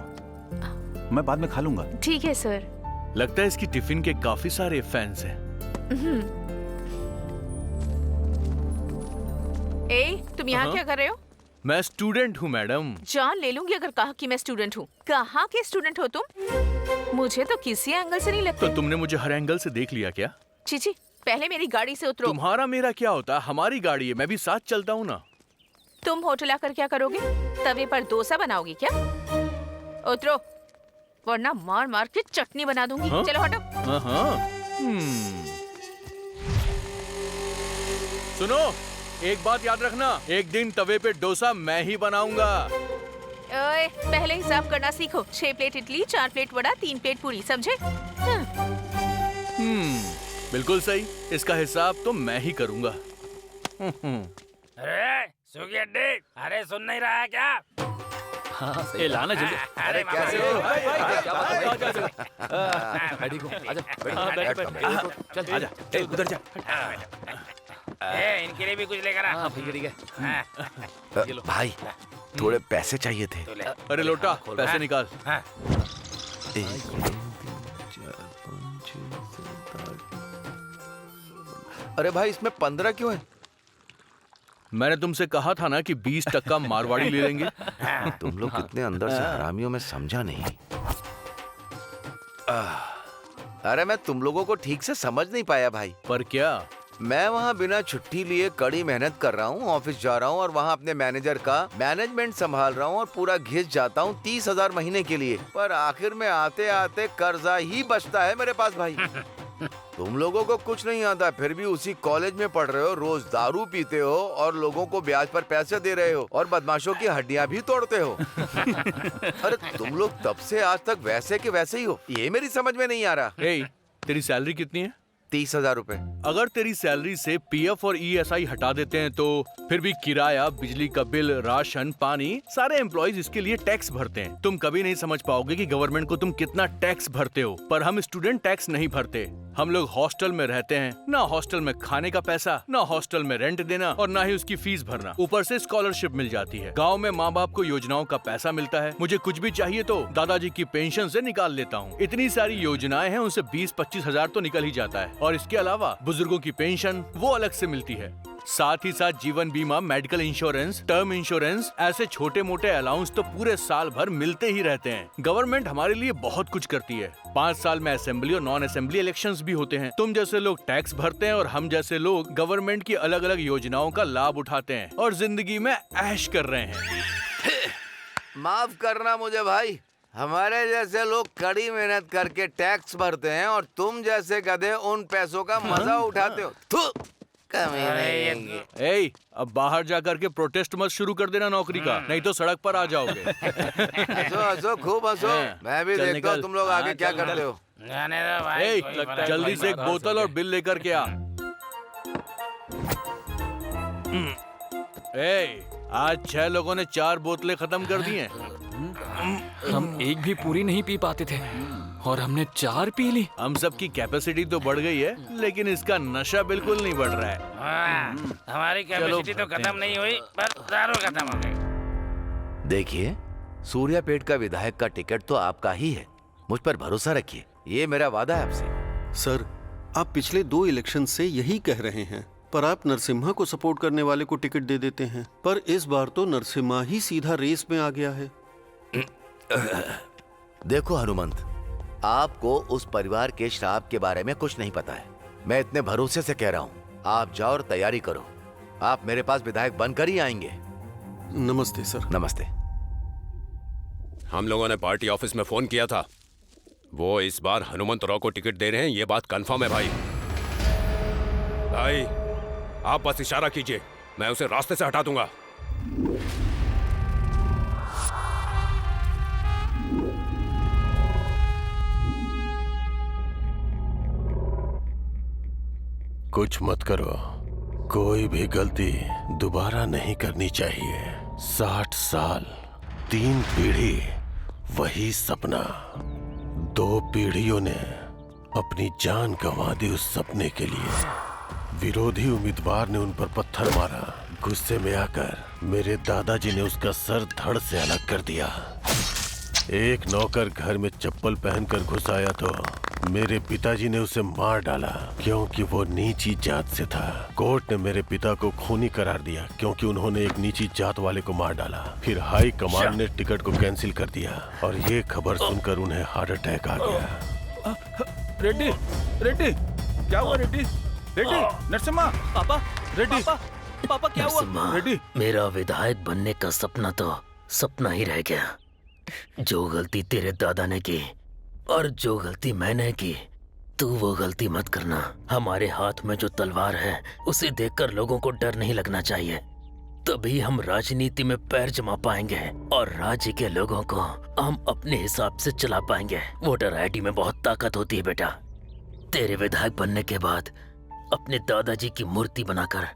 S8: मैं बाद में खा लूंगा।
S12: ठीक है सर।
S2: लगता है इसकी टिफिन के काफी सारे फैंस हैं।
S12: ए, तुम यहाँ क्या कर रहे हो?
S2: मैं स्टूडेंट हूँ मैडम।
S12: जान ले लूंगी अगर कहा कि मैं स्टूडेंट हूँ। कहाँ के स्टूडेंट हो तुम? मुझे तो किसी एंगल से नहीं लगता।
S2: तो तुमने मुझे हर एंगल से देख लिया क्या?
S12: चीची, पहले मेरी गाड़ी से उतरो।
S2: तुम्हारा मेरा क्या होता, हमारी गाड़ी है, मैं भी साथ चलता हूँ ना।
S12: तुम होटल आकर क्या करोगे? तवे पर डोसा बनाओगी क्या? उतरो, वरना मार मार के चटनी बना दूंगी।
S2: हाँ?
S12: चलो हटो।
S2: सुनो, एक बात याद रखना, एक दिन तवे पे डोसा मैं ही बनाऊंगा।
S12: ओए, पहले हिसाब करना सीखो। 6 plate idli, 4 plate vada, 3 plate पूरी, समझे?
S2: बिल्कुल सही, इसका हिसाब तो मैं ही करूंगा।
S5: अरे सुगी अड्डे, अरे सुन नहीं रहा है क्या?
S7: हाँ, ये लाना जल्दी।
S5: अरे क्या
S8: चल उधर जा।
S5: इनके लिए भी कुछ लेकर आ।
S7: ठीक है।
S6: भाई थोड़े पैसे चाहिए थे।
S2: अरे लोटा, पैसे निकाल।
S6: अरे भाई इसमें 15 क्यों है?
S2: मैंने तुमसे कहा था ना कि 20% मारवाड़ी ले लेंगे।
S6: तुम लोग कितने अंदर से हरामियों में समझा नहीं। अरे मैं तुम लोगों को ठीक से समझ नहीं पाया भाई।
S2: पर क्या?
S6: मैं वहाँ बिना छुट्टी लिए कड़ी मेहनत कर रहा हूँ, ऑफिस जा रहा हूँ और वहाँ अपने मैनेजर का मैनेजमेंट संभाल रहा हूँ और पूरा घिस जाता हूँ 30,000 महीने के लिए। पर आखिर में आते आते कर्जा ही बचता है मेरे पास भाई। तुम लोगों को कुछ नहीं आता, फिर भी उसी कॉलेज में पढ़ रहे हो, रोज दारू पीते हो और लोगों को ब्याज पर पैसे दे रहे हो और बदमाशों की हड्डियां भी तोड़ते हो। अरे तुम लोग तब से आज तक वैसे के वैसे ही हो, ये मेरी समझ में नहीं आ रहा।
S2: तेरी सैलरी कितनी है?
S6: 30,000 रुपए।
S2: अगर तेरी सैलरी से पीएफ और ईएसआई हटा देते हैं तो फिर भी किराया, बिजली का बिल, राशन, पानी, सारे एम्प्लॉइज इसके लिए टैक्स भरते हैं। तुम कभी नहीं समझ पाओगे कि गवर्नमेंट को तुम कितना टैक्स भरते हो, पर हम स्टूडेंट टैक्स नहीं भरते। हम लोग हॉस्टल में रहते हैं, ना हॉस्टल में खाने का पैसा, ना हॉस्टल में रेंट देना और ना ही उसकी फीस भरना। ऊपर से स्कॉलरशिप मिल जाती है। गांव में माँ बाप को योजनाओं का पैसा मिलता है। मुझे कुछ भी चाहिए तो दादाजी की पेंशन से निकाल लेता हूँ। इतनी सारी योजनाएं हैं, उनसे 20-25 हजार तो निकल ही जाता है। और इसके अलावा बुजुर्गों की पेंशन वो अलग से मिलती है। साथ ही साथ जीवन बीमा, मेडिकल इंश्योरेंस, टर्म इंश्योरेंस, ऐसे छोटे मोटे अलाउंस तो पूरे साल भर मिलते ही रहते हैं। गवर्नमेंट हमारे लिए बहुत कुछ करती है। 5 साल में असेंबली और नॉन असेंबली इलेक्शंस भी होते हैं। तुम जैसे लोग टैक्स भरते हैं और हम जैसे लोग गवर्नमेंट की अलग अलग योजनाओं का लाभ उठाते हैं और जिंदगी में ऐश कर रहे हैं।
S6: माफ करना मुझे भाई, हमारे जैसे लोग कड़ी मेहनत करके टैक्स भरते हैं और तुम जैसे गधे उन पैसों का मजा उठाते हो।
S2: अब बाहर जाकर के प्रोटेस्ट मत शुरू कर देना नौकरी का, नहीं तो सड़क पर आ जाओगे।
S6: हंसो हंसो, खूब हंसो, मैं भी देखता हूँ तुम लोग आगे क्या करते हो।
S2: जल्दी से एक बोतल और बिल लेकर के आ। आज 6 लोगों ने 4 बोतलें खत्म कर दी हैं।
S7: हम एक भी पूरी नहीं पी पाते थे और हमने 4 पी ली।
S2: हम सब की कैपेसिटी तो बढ़ गई है, लेकिन इसका नशा बिल्कुल नहीं बढ़ रहा है।
S5: हमारी कैपेसिटी तो खत्म नहीं हुई, पर दारू खत्म हो गई।
S6: देखिए, सूर्यापेट का विधायक का टिकट तो आपका ही है, मुझ पर भरोसा रखिए, ये मेरा वादा है आपसे।
S1: सर, आप पिछले 2 इलेक्शन से यही कह रहे हैं, पर आप नरसिम्हा को सपोर्ट करने वाले को टिकट दे देते हैं। पर इस बार तो नरसिम्हा ही सीधा रेस में आ गया है।
S6: देखो हनुमंत, आपको उस परिवार के श्राप के बारे में कुछ नहीं पता है। मैं इतने भरोसे से कह रहा हूँ, आप जाओ और तैयारी करो। आप मेरे पास विधायक बनकर ही आएंगे।
S1: नमस्ते सर।
S6: नमस्ते।
S3: हम लोगों ने पार्टी ऑफिस में फोन किया था, वो इस बार हनुमंत राव को टिकट दे रहे हैं, ये बात कंफर्म है भाई। भाई आप बस इशारा कीजिए, मैं उसे रास्ते से हटा दूंगा।
S4: कुछ मत करो, कोई भी गलती दोबारा नहीं करनी चाहिए। 60 साल, 3 पीढ़ी, वही सपना। 2 पीढ़ियों ने अपनी जान गंवा दी उस सपने के लिए। विरोधी उम्मीदवार ने उन पर पत्थर मारा। गुस्से में आकर मेरे दादाजी ने उसका सर धड़ से अलग कर दिया। एक नौकर घर में चप्पल पहनकर घुस आया तो मेरे पिताजी ने उसे मार डाला क्योंकि वो नीची जात से था। कोर्ट ने मेरे पिता को खूनी करार दिया क्योंकि उन्होंने एक नीची जात वाले को मार डाला। फिर हाई कमांड ने टिकट को कैंसिल कर दिया और ये खबर सुनकर उन्हें हार्ट अटैक आ गया।
S9: रेड्डी, रेड्डी, क्या हुआ रेड्डी? रेड्डी, नरसिम्हा,
S7: पापा,
S9: रेड्डी,
S7: पापा क्या हुआ?
S9: रेड्डी,
S10: मेरा विधायक बनने का सपना तो सपना ही रह गया। जो गलती तेरे दादा ने की और जो गलती मैंने की, तू वो गलती मत करना। हमारे हाथ में जो तलवार है उसे देखकर लोगों को डर नहीं लगना चाहिए। तभी हम राजनीति में पैर जमा पाएंगे और राज्य के लोगों को हम अपने हिसाब से चला पाएंगे। वोटर आईडी में बहुत ताकत होती है बेटा। तेरे विधायक बनने के बाद अपने दादाजी की मूर्ति बनाकर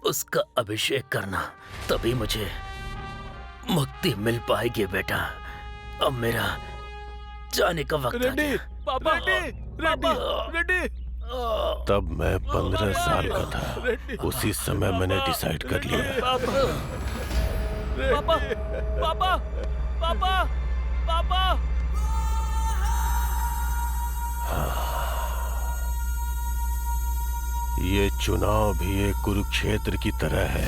S10: उसका अभिषेक करना, तभी मुझे मुक्ति मिल पाएगी बेटा। अब मेरा जाने का वक्त आ गया।
S7: पापा, रेड्डी,
S4: तब मैं 15 साल का था। उसी समय मैंने डिसाइड कर लिया।
S7: पापा, पापा, पापा, पापा।
S4: ये चुनाव भी एक कुरुक्षेत्र की तरह है।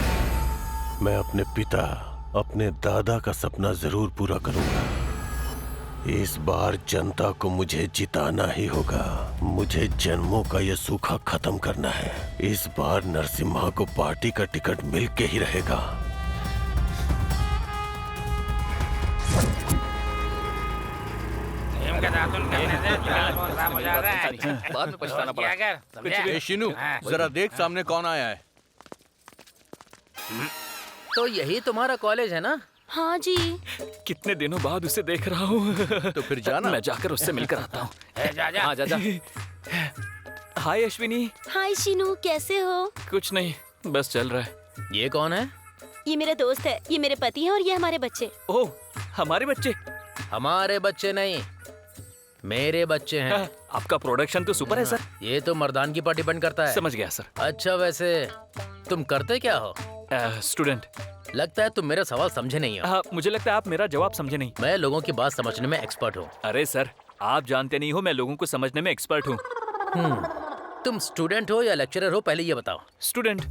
S4: मैं अपने पिता, अपने दादा का सपना जरूर पूरा करूंगा। इस बार जनता को मुझे जिताना ही होगा। मुझे जन्मों का यह सूखा खत्म करना है। इस बार नरसिम्हा को पार्टी का टिकट मिल के ही रहेगा।
S5: नीम का दातुन करने से जल बहुत साफ हो जाता है।
S13: बाद में पछताना पड़ा।
S5: क्या कर? समझा?
S2: ए शिनू, जरा देख सामने कौन आया है।
S10: तो यही तुम्हारा कॉलेज है ना?
S11: हाँ जी।
S7: कितने दिनों बाद उसे देख रहा हूँ।
S2: तो फिर जाना।
S7: मैं जाकर उससे मिलकर आता हूँ।
S5: जा जा।
S13: हाँ जा जा।
S7: हाय अश्विनी।
S11: हाय शिनू, कैसे हो?
S7: कुछ नहीं, बस चल रहा है।
S10: ये कौन है?
S11: ये मेरा दोस्त है, ये मेरे पति हैं और ये हमारे बच्चे।
S7: ओह, हमारे बच्चे?
S10: हमारे बच्चे नहीं, मेरे बच्चे हैं।
S7: आपका प्रोडक्शन तो सुपर है सर।
S10: ये तो मर्दानगी पर डिपेंड करता है।
S7: समझ गया सर।
S10: अच्छा, वैसे तुम करते क्या हो?
S7: स्टूडेंट।
S10: लगता है तुम मेरा सवाल समझे नहीं हो।
S7: मुझे लगता है आप मेरा जवाब समझे नहीं।
S10: मैं लोगों की बात समझने में एक्सपर्ट हूँ।
S7: अरे सर, आप जानते नहीं हो मैं लोगों को समझने में एक्सपर्ट हूँ।
S10: तुम स्टूडेंट हो या लेक्चरर हो, पहले ये बताओ।
S7: स्टूडेंट।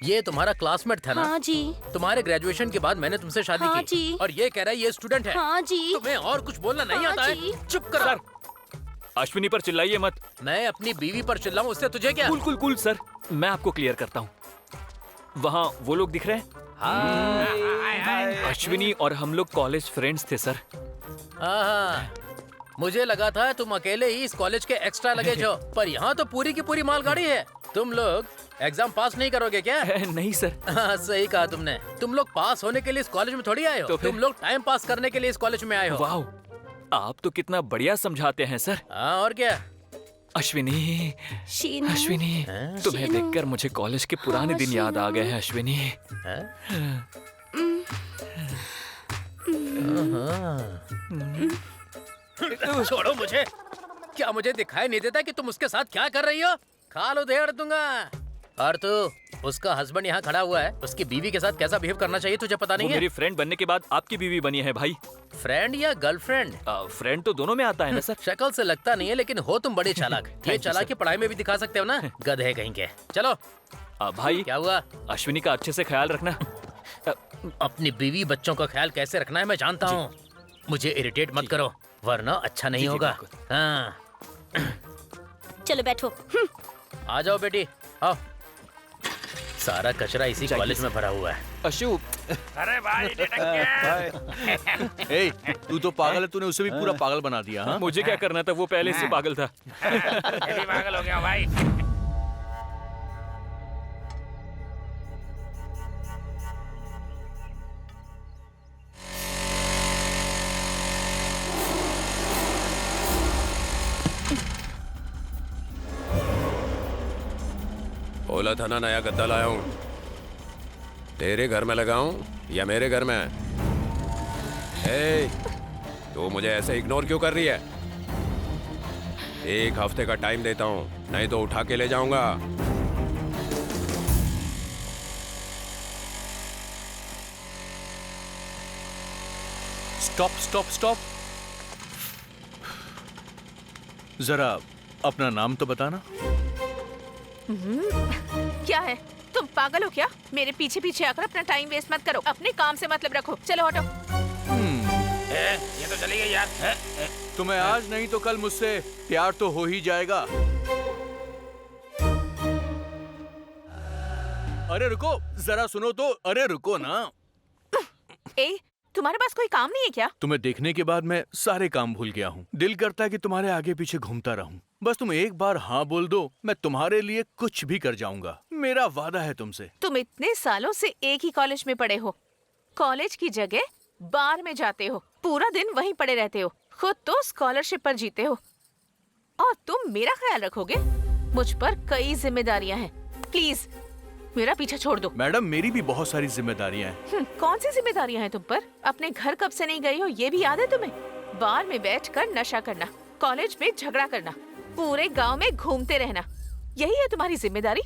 S10: ये तुम्हारा क्लासमेट था ना?
S11: हाँ जी।
S10: तुम्हारे ग्रेजुएशन के बाद मैंने तुमसे शादी
S11: हाँ
S10: की
S11: जी।
S10: और ये कह रहा है ये स्टूडेंट है।
S11: हाँ जी।
S10: तुम्हें और कुछ बोलना नहीं
S11: हाँ
S10: आता
S11: जी।
S10: है? चुप करो।
S7: अश्विनी पर चिल्लाइए मत।
S10: मैं अपनी बीवी पर चिल्लाऊं, उससे तुझे क्या?
S7: कूल कूल कूल सर, मैं आपको क्लियर करता हूँ। वहाँ वो लोग दिख रहे हैं? अश्विनी और हम लोग कॉलेज फ्रेंड्स थे सर।
S10: हाँ, मुझे लगा था तुम अकेले ही इस कॉलेज के एक्स्ट्रा लगेज हो, पर यहाँ तो पूरी की पूरी मालगाड़ी है। तुम लोग एग्जाम पास नहीं करोगे क्या?
S7: नहीं सर।
S10: हाँ, सही कहा तुमने। तुम लोग पास होने के लिए इस कॉलेज में थोड़ी आए हो,
S7: तो
S10: तुम लोग टाइम पास करने के लिए इस कॉलेज में आए हो।
S7: वाह, आप तो कितना बढ़िया समझाते हैं सर।
S10: हाँ, और क्या?
S7: अश्विनी,
S11: शीनू।
S7: अश्विनी, तुम्हें
S11: शीनू।
S7: देखकर मुझे कॉलेज के पुराने
S11: हाँ,
S7: दिन याद आ
S11: शीनू।
S7: गए हैं अश्विनी।
S10: छोड़ो मुझे। क्या मुझे दिखाई नहीं देता कि तुम उसके साथ क्या कर रही हो? खा लो, देड़ दूंगा। और तू, उसका हस्बैंड यहाँ खड़ा हुआ है, उसकी बीवी के साथ कैसा बिहेव करना चाहिए तुझे पता नहीं
S7: वो
S10: है?
S7: मेरी फ्रेंड बनने के बाद आपकी बीवी बनी है भाई।
S10: फ्रेंड या गर्लफ्रेंड?
S7: फ्रेंड तो दोनों में आता है ना सर।
S10: शक्ल से लगता नहीं है, लेकिन हो तुम बड़े चालाक। ये
S7: you,
S10: चालाकी पढ़ाई में भी दिखा सकते हो ना? गधे कहीं के। चलो।
S7: भाई,
S10: क्या हुआ?
S7: अश्विनी का अच्छे से ख्याल रखना।
S10: अपनी बीवी बच्चों का ख्याल कैसे रखना है मैं जानता हूँ। मुझे इरिटेट मत करो, वरना अच्छा नहीं होगा। हाँ,
S11: चलो बैठो।
S10: आ जाओ बेटी, आओ। सारा कचरा इसी कॉलेज में भरा हुआ है।
S7: अशु।
S5: अरे भाई,
S2: ए, तू तो पागल है, तूने उसे भी पूरा पागल बना दिया। हाँ?
S7: मुझे क्या करना था, वो पहले से पागल था।
S5: ये भी पागल हो गया भाई।
S3: बोला था ना नया गद्दा लाया हूँ। तेरे घर में लगाऊं या मेरे घर में? ए, तू मुझे ऐसे इग्नोर क्यों कर रही है? 1 हफ्ते का टाइम देता हूँ, नहीं तो उठा के ले जाऊंगा।
S2: Stop stop stop. जरा अपना नाम तो बताना।
S12: क्या है, तुम पागल हो क्या? मेरे पीछे पीछे आकर अपना टाइम वेस्ट मत करो, अपने काम से मतलब रखो। चलो हटो।
S5: ये तो चली गई यार।
S2: तुम्हें आज नहीं तो कल मुझसे प्यार तो हो ही जाएगा। अरे रुको, जरा सुनो तो। अरे रुको ना।
S12: ए, तुम्हारे पास कोई काम नहीं है क्या?
S2: तुम्हें देखने के बाद मैं सारे काम भूल गया हूँ। दिल करता है कि तुम्हारे आगे पीछे घूमता रहूं। बस तुम एक बार हाँ बोल दो, मैं तुम्हारे लिए कुछ भी कर जाऊंगा। मेरा वादा है तुमसे।
S12: तुम इतने सालों से एक ही कॉलेज में पढ़े हो, कॉलेज की जगह बार में जाते हो, पूरा दिन वहीं पड़े रहते हो, खुद तो स्कॉलरशिप पर जीते हो, और तुम मेरा ख्याल रखोगे? मुझ पर कई जिम्मेदारियां हैं, प्लीज मेरा पीछा छोड़ दो।
S2: मैडम, मेरी भी बहुत सारी जिम्मेदारियां हैं।
S12: कौन सी जिम्मेदारियां हैं तुम पर? अपने घर कब से नहीं गई हो ये भी याद है तुम्हें? बार में बैठकर नशा करना, कॉलेज में झगड़ा करना, पूरे गांव में घूमते रहना, यही है तुम्हारी जिम्मेदारी?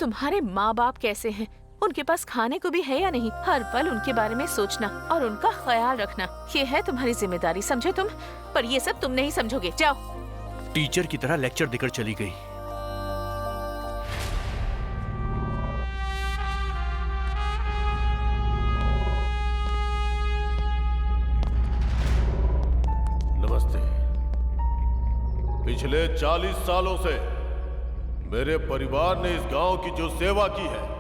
S12: तुम्हारे माँ बाप कैसे हैं? उनके पास खाने को भी है या नहीं? हर पल उनके बारे में सोचना और उनका ख्याल रखना, ये है तुम्हारी जिम्मेदारी, समझे तुम? पर ये सब तुम नहीं समझोगे। जाओ।
S2: टीचर की तरह लेक्चर देकर चली गई।
S4: नमस्ते। पिछले 40 सालों से मेरे परिवार ने इस गांव की जो सेवा की है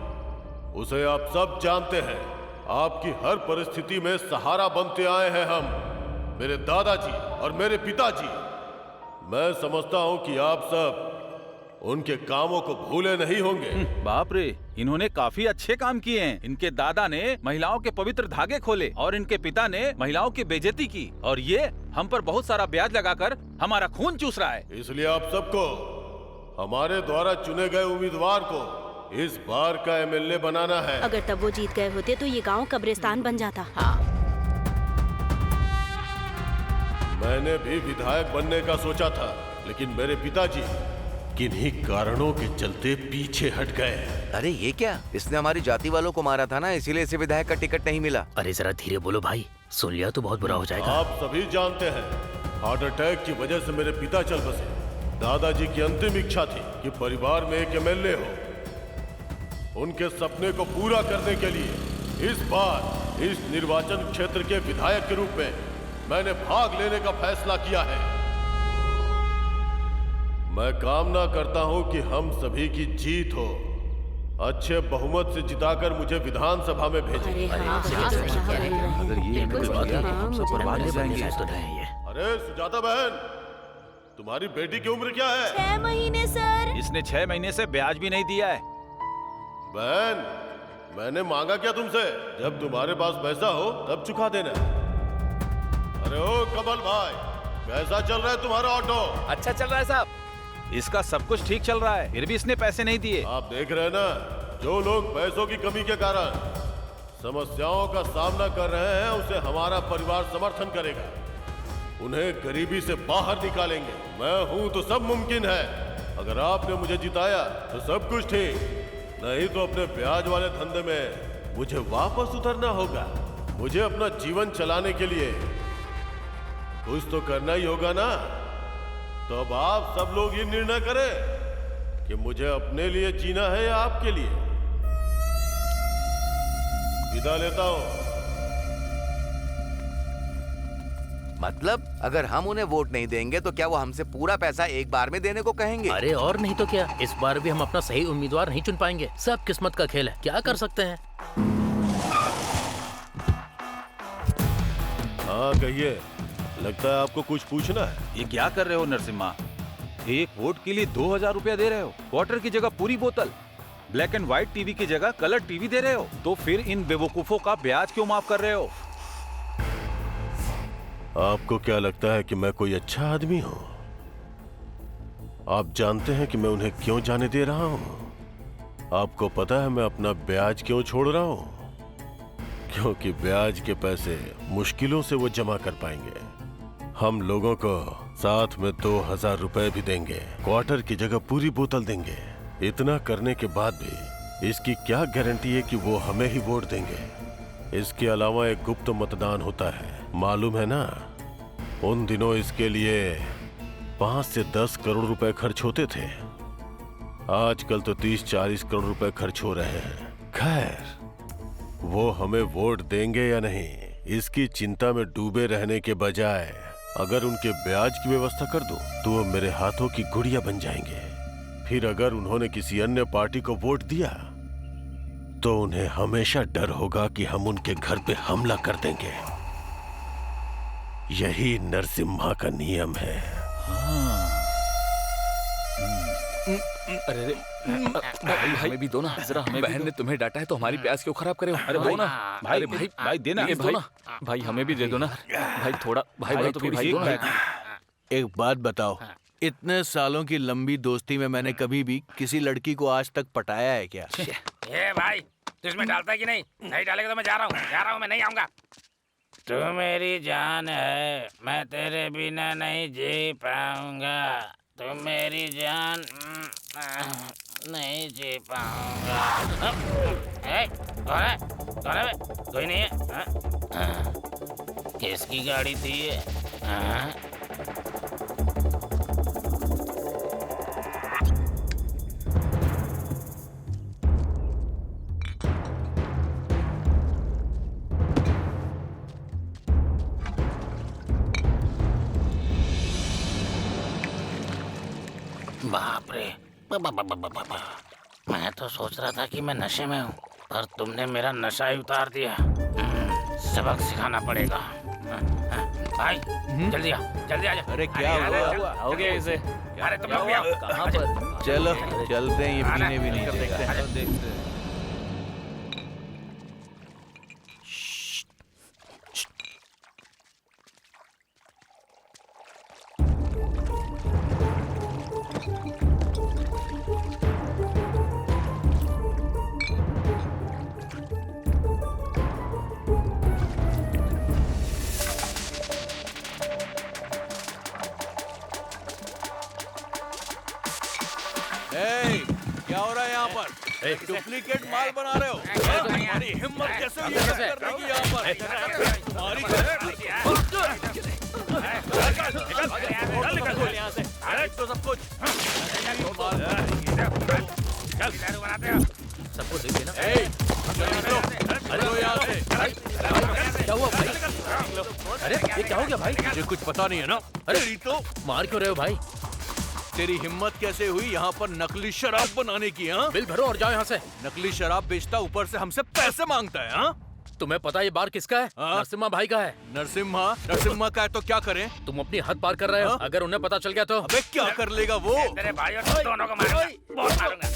S4: उसे आप सब जानते हैं। आपकी हर परिस्थिति में सहारा बनते आए हैं हम, मेरे दादाजी और मेरे पिताजी। मैं समझता हूं कि आप सब उनके कामों को भूले नहीं होंगे।
S8: बाप रे, इन्होंने काफी अच्छे काम किए हैं। इनके दादा ने महिलाओं के पवित्र धागे खोले और इनके पिता ने महिलाओं की बेइज्जती की, और ये हम पर बहुत सारा ब्याज लगाकर हमारा खून चूस रहा है।
S4: इसलिए आप सबको हमारे द्वारा चुने गए उम्मीदवार को इस बार का एमएलए बनाना है।
S11: अगर तब वो जीत गए होते तो ये गांव कब्रिस्तान बन जाता।
S12: हाँ।
S4: मैंने भी विधायक बनने का सोचा था, लेकिन मेरे पिताजी किन्हीं कारणों के चलते पीछे हट गए।
S6: अरे ये क्या, इसने हमारी जाति वालों को मारा था ना, इसीलिए इसे विधायक का टिकट नहीं मिला।
S10: अरे जरा धीरे बोलो भाई, सुन लिया तो बहुत बुरा हो जाएगा।
S4: आप सभी जानते हैं, हार्ट अटैक की वजह से मेरे पिता चल बसे। दादाजी की अंतिम इच्छा थी कि परिवार में एक एमएलए हो। उनके सपने को पूरा करने के लिए इस बार इस निर्वाचन क्षेत्र के विधायक के रूप में मैंने भाग लेने का फैसला किया है। मैं कामना करता हूं कि हम सभी की जीत हो। अच्छे बहुमत से जिताकर मुझे विधानसभा में भेजें।
S8: अगर ये
S4: अरे सुजाता बहन, तुम्हारी बेटी की उम्र क्या है?
S11: 6 महीने सर।
S8: इसने 6 महीने से ब्याज भी नहीं दिया है।
S4: बहन, मैंने मांगा क्या तुमसे? जब तुम्हारे पास पैसा हो तब चुका देना। अरे ओ कमल भाई, कैसा चल रहा है तुम्हारा ऑटो?
S8: अच्छा चल रहा है साहब, इसका सब कुछ ठीक चल रहा है, फिर भी इसने पैसे नहीं दिए।
S4: आप देख रहे हैं ना, जो लोग पैसों की कमी के कारण समस्याओं का सामना कर रहे हैं उसे हमारा परिवार समर्थन करेगा। उन्हें गरीबी से बाहर निकालेंगे। मैं हूं तो सब मुमकिन है। अगर आपने मुझे जिताया तो सब कुछ ठीक, नहीं तो अपने ब्याज वाले धंधे में मुझे वापस उतरना होगा। मुझे अपना जीवन चलाने के लिए कुछ तो करना ही होगा ना। तो अब आप सब लोग ये निर्णय करें कि मुझे अपने लिए जीना है या आपके लिए। विदा लेता हूं।
S6: मतलब अगर हम उन्हें वोट नहीं देंगे तो क्या वो हमसे पूरा पैसा एक बार में देने को कहेंगे?
S10: अरे और नहीं तो क्या, इस बार भी हम अपना सही उम्मीदवार नहीं चुन पाएंगे। सब किस्मत का खेल है, क्या कर सकते हैं।
S4: हाँ कहिए, लगता है आपको कुछ पूछना है।
S8: ये क्या कर रहे हो नरसिम्हा? एक वोट के लिए 2000 रुपया दे रहे हो, क्वार्टर की जगह पूरी बोतल, ब्लैक एंड व्हाइट टीवी की जगह कलर टीवी दे रहे हो, तो फिर इन बेवकूफों का ब्याज क्यों माफ कर रहे हो?
S4: आपको क्या लगता है कि मैं कोई अच्छा आदमी हूं? आप जानते हैं कि मैं उन्हें क्यों जाने दे रहा हूं? आपको पता है मैं अपना ब्याज क्यों छोड़ रहा हूँ? क्योंकि ब्याज के पैसे मुश्किलों से वो जमा कर पाएंगे। हम लोगों को साथ में 2000 रुपए भी देंगे, क्वार्टर की जगह पूरी बोतल देंगे। इतना करने के बाद भी इसकी क्या गारंटी है कि वो हमें ही वोट देंगे? इसके अलावा एक गुप्त मतदान होता है, मालूम है ना? उन दिनों इसके लिए 5 से 10 करोड़ रुपए खर्च होते थे। आजकल तो 30-40 करोड़ रुपए खर्च हो रहे हैं। खैर, वो हमें वोट देंगे या नहीं, इसकी चिंता में डूबे रहने के बजाय अगर उनके ब्याज की व्यवस्था कर दूं, तो वो मेरे हाथों की गुड़िया बन जाएंगे। फिर अगर उन्होंने किसी अन्य पार्टी को वोट दिया, तो उन्हें हमेशा डर होगा कि हम उनके घर पे हमला कर देंगे। यही नरसिम्हा का नियम है।
S13: अरे भाई हमें भी दो ना जरा। बहन ने तुम्हें डांटा है तो हमारी प्यास क्यों खराब करे हो? अरे दो ना
S8: भाई भाई देना
S13: भाई हमें भी दे दो ना भाई, थोड़ा भाई तो भी भाई दो ना।
S2: एक बात बताओ, इतने सालों की लंबी दोस्ती में मैंने कभी भी किसी लड़की को आज तक पटाया है क्या?
S5: ये भाई तू इसमें डालता है कि नहीं? नहीं डालेगा तो मैं जा रहा हूँ, मैं नहीं आऊंगा। तू मेरी जान है, मैं तेरे बिना नहीं जी पाऊंगा। तू मेरी जान नहीं जी पाऊंगा। कौन है? कौन है? कोई नहीं है? किसकी गाड़ी थी ये? बाप रे, मैं तो सोच रहा था कि मैं नशे में हूँ, पर तुमने मेरा नशा ही उतार दिया। सबक सिखाना पड़ेगा। भाई जल्दी आ जा।
S2: अरे क्या हुआ?
S7: आओगे इसे?
S5: अरे तुम लोग भी आओ।
S13: कहाँ पर?
S2: चलो चलते हैं, ये पीने भी नहीं देगा। क्या हो रहा है यहाँ पर? डुप्लीकेट माल बना रहे हो? तुम्हारी हिम्मत कैसे हुई ये करने की यहाँ पर? तो सब कुछ
S10: सबको देख देना।
S2: क्या हुआ भाई?
S10: अरे ये क्या हो गया भाई?
S2: मुझे कुछ पता नहीं है ना। अरे तो
S10: मार क्यों रहे हो भाई?
S2: तेरी हिम्मत कैसे हुई यहाँ पर नकली शराब बनाने की? हाँ,
S10: बिल भरो और जाओ यहाँ से।
S2: नकली शराब बेचता, ऊपर से हमसे पैसे मांगता है। हाँ,
S10: तुम्हें पता है ये बार किसका है? नरसिम्हा भाई का है।
S2: नरसिम्हा का है तो क्या करें?
S10: तुम अपनी हद पार कर रहे हो। अगर उन्हें पता चल गया तो?
S2: अबे क्या कर लेगा वो?
S5: तेरे भाई और दोनों को मारूंगा, बहुत मारूंगा।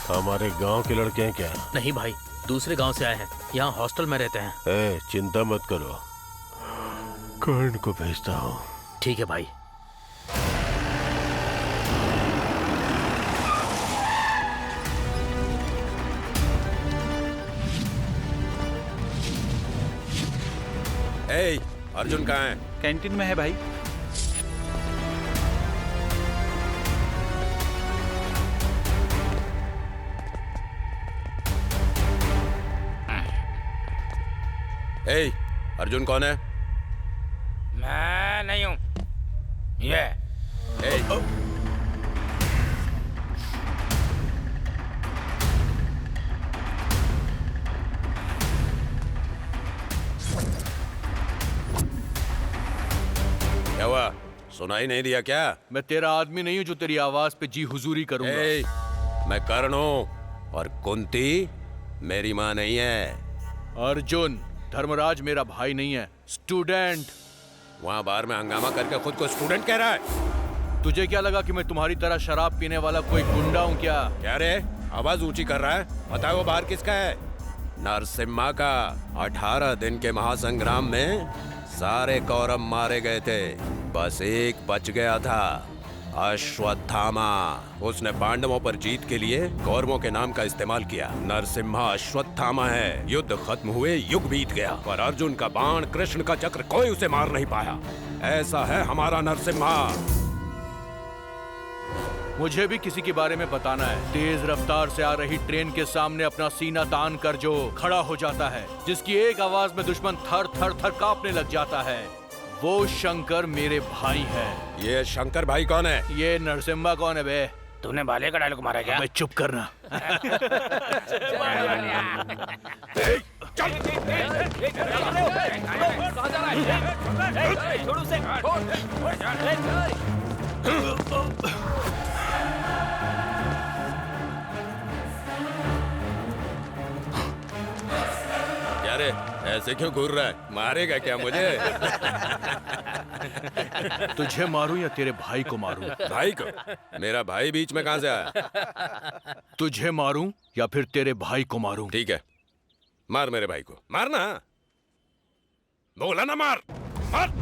S4: हमारे गांव के लड़के हैं क्या?
S10: नहीं भाई, दूसरे गांव से आए हैं, यहाँ हॉस्टल में रहते हैं।
S4: चिंता मत करो, कर्ण को भेजता हूँ।
S10: ठीक है भाई।
S3: अर्जुन कहाँ है?
S8: कैंटीन में है भाई।
S3: अर्जुन कौन है?
S5: मैं नहीं हूँ ये।
S3: क्या हुआ? सुनाई नहीं दिया क्या?
S2: मैं तेरा आदमी नहीं हूँ जो तेरी आवाज पे जी हुजूरी करूंगा।
S3: मैं कर्ण हूँ और कुंती मेरी माँ नहीं है।
S2: अर्जुन, धर्मराज मेरा भाई नहीं है, स्टूडेंट।
S3: वहाँ बार में हंगामा करके खुद को स्टूडेंट कह रहा है।
S2: तुझे क्या लगा कि मैं तुम्हारी तरह शराब पीने वाला कोई गुंडा हूँ क्या?
S3: क्या रे, आवाज ऊंची कर रहा है? बताओ वो बार किसका है? नरसिम्हा का 18 दिन के महासंग्राम में सारे कौरव मारे गए थे, बस एक बच गया था, अश्वत्थामा। उसने पांडवों पर जीत के लिए कौरवों के नाम का इस्तेमाल किया। नरसिम्हा अश्वत्थामा है। युद्ध खत्म हुए, युग बीत गया, पर अर्जुन का बाण, कृष्ण का चक्र, कोई उसे मार नहीं पाया। ऐसा है हमारा नरसिम्हा।
S2: मुझे भी किसी के बारे में बताना है। तेज रफ्तार से आ रही ट्रेन के सामने अपना सीना तान कर जो खड़ा हो जाता है, जिसकी एक आवाज में दुश्मन थर थर थर कांपने लग जाता है, वो शंकर मेरे भाई है।
S3: ये शंकर भाई कौन है?
S2: ये नरसिम्हा कौन है बे?
S5: तूने बाले का डायलॉग मारा क्या?
S2: मैं चुप करना।
S3: अरे ऐसे क्यों घूर रहा है? मारेगा क्या मुझे?
S2: तुझे मारूं या तेरे भाई को मारूं?
S3: भाई को? मेरा भाई बीच में कहां से आया?
S2: तुझे मारूं या फिर तेरे भाई को मारूं?
S3: ठीक है, मार मेरे भाई को। मारना, बोला ना मार, मार।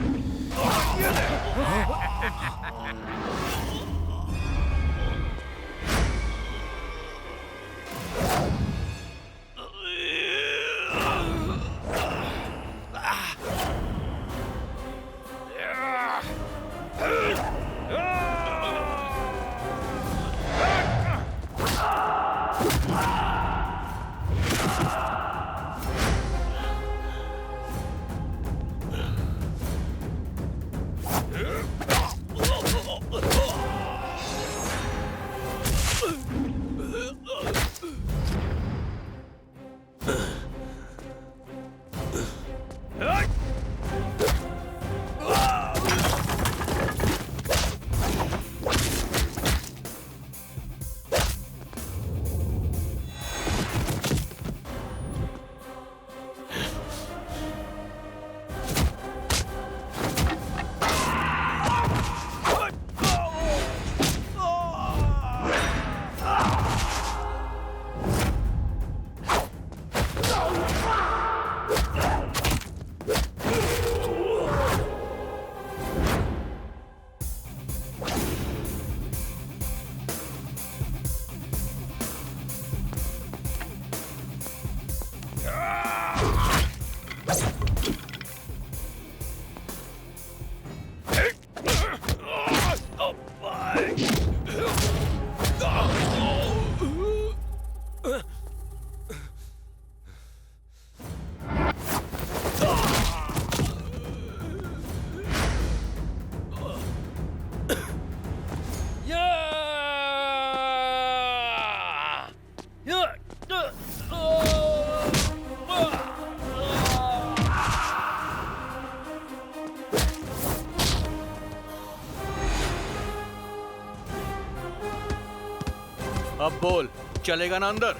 S2: अब बोल, चलेगा ना अंदर?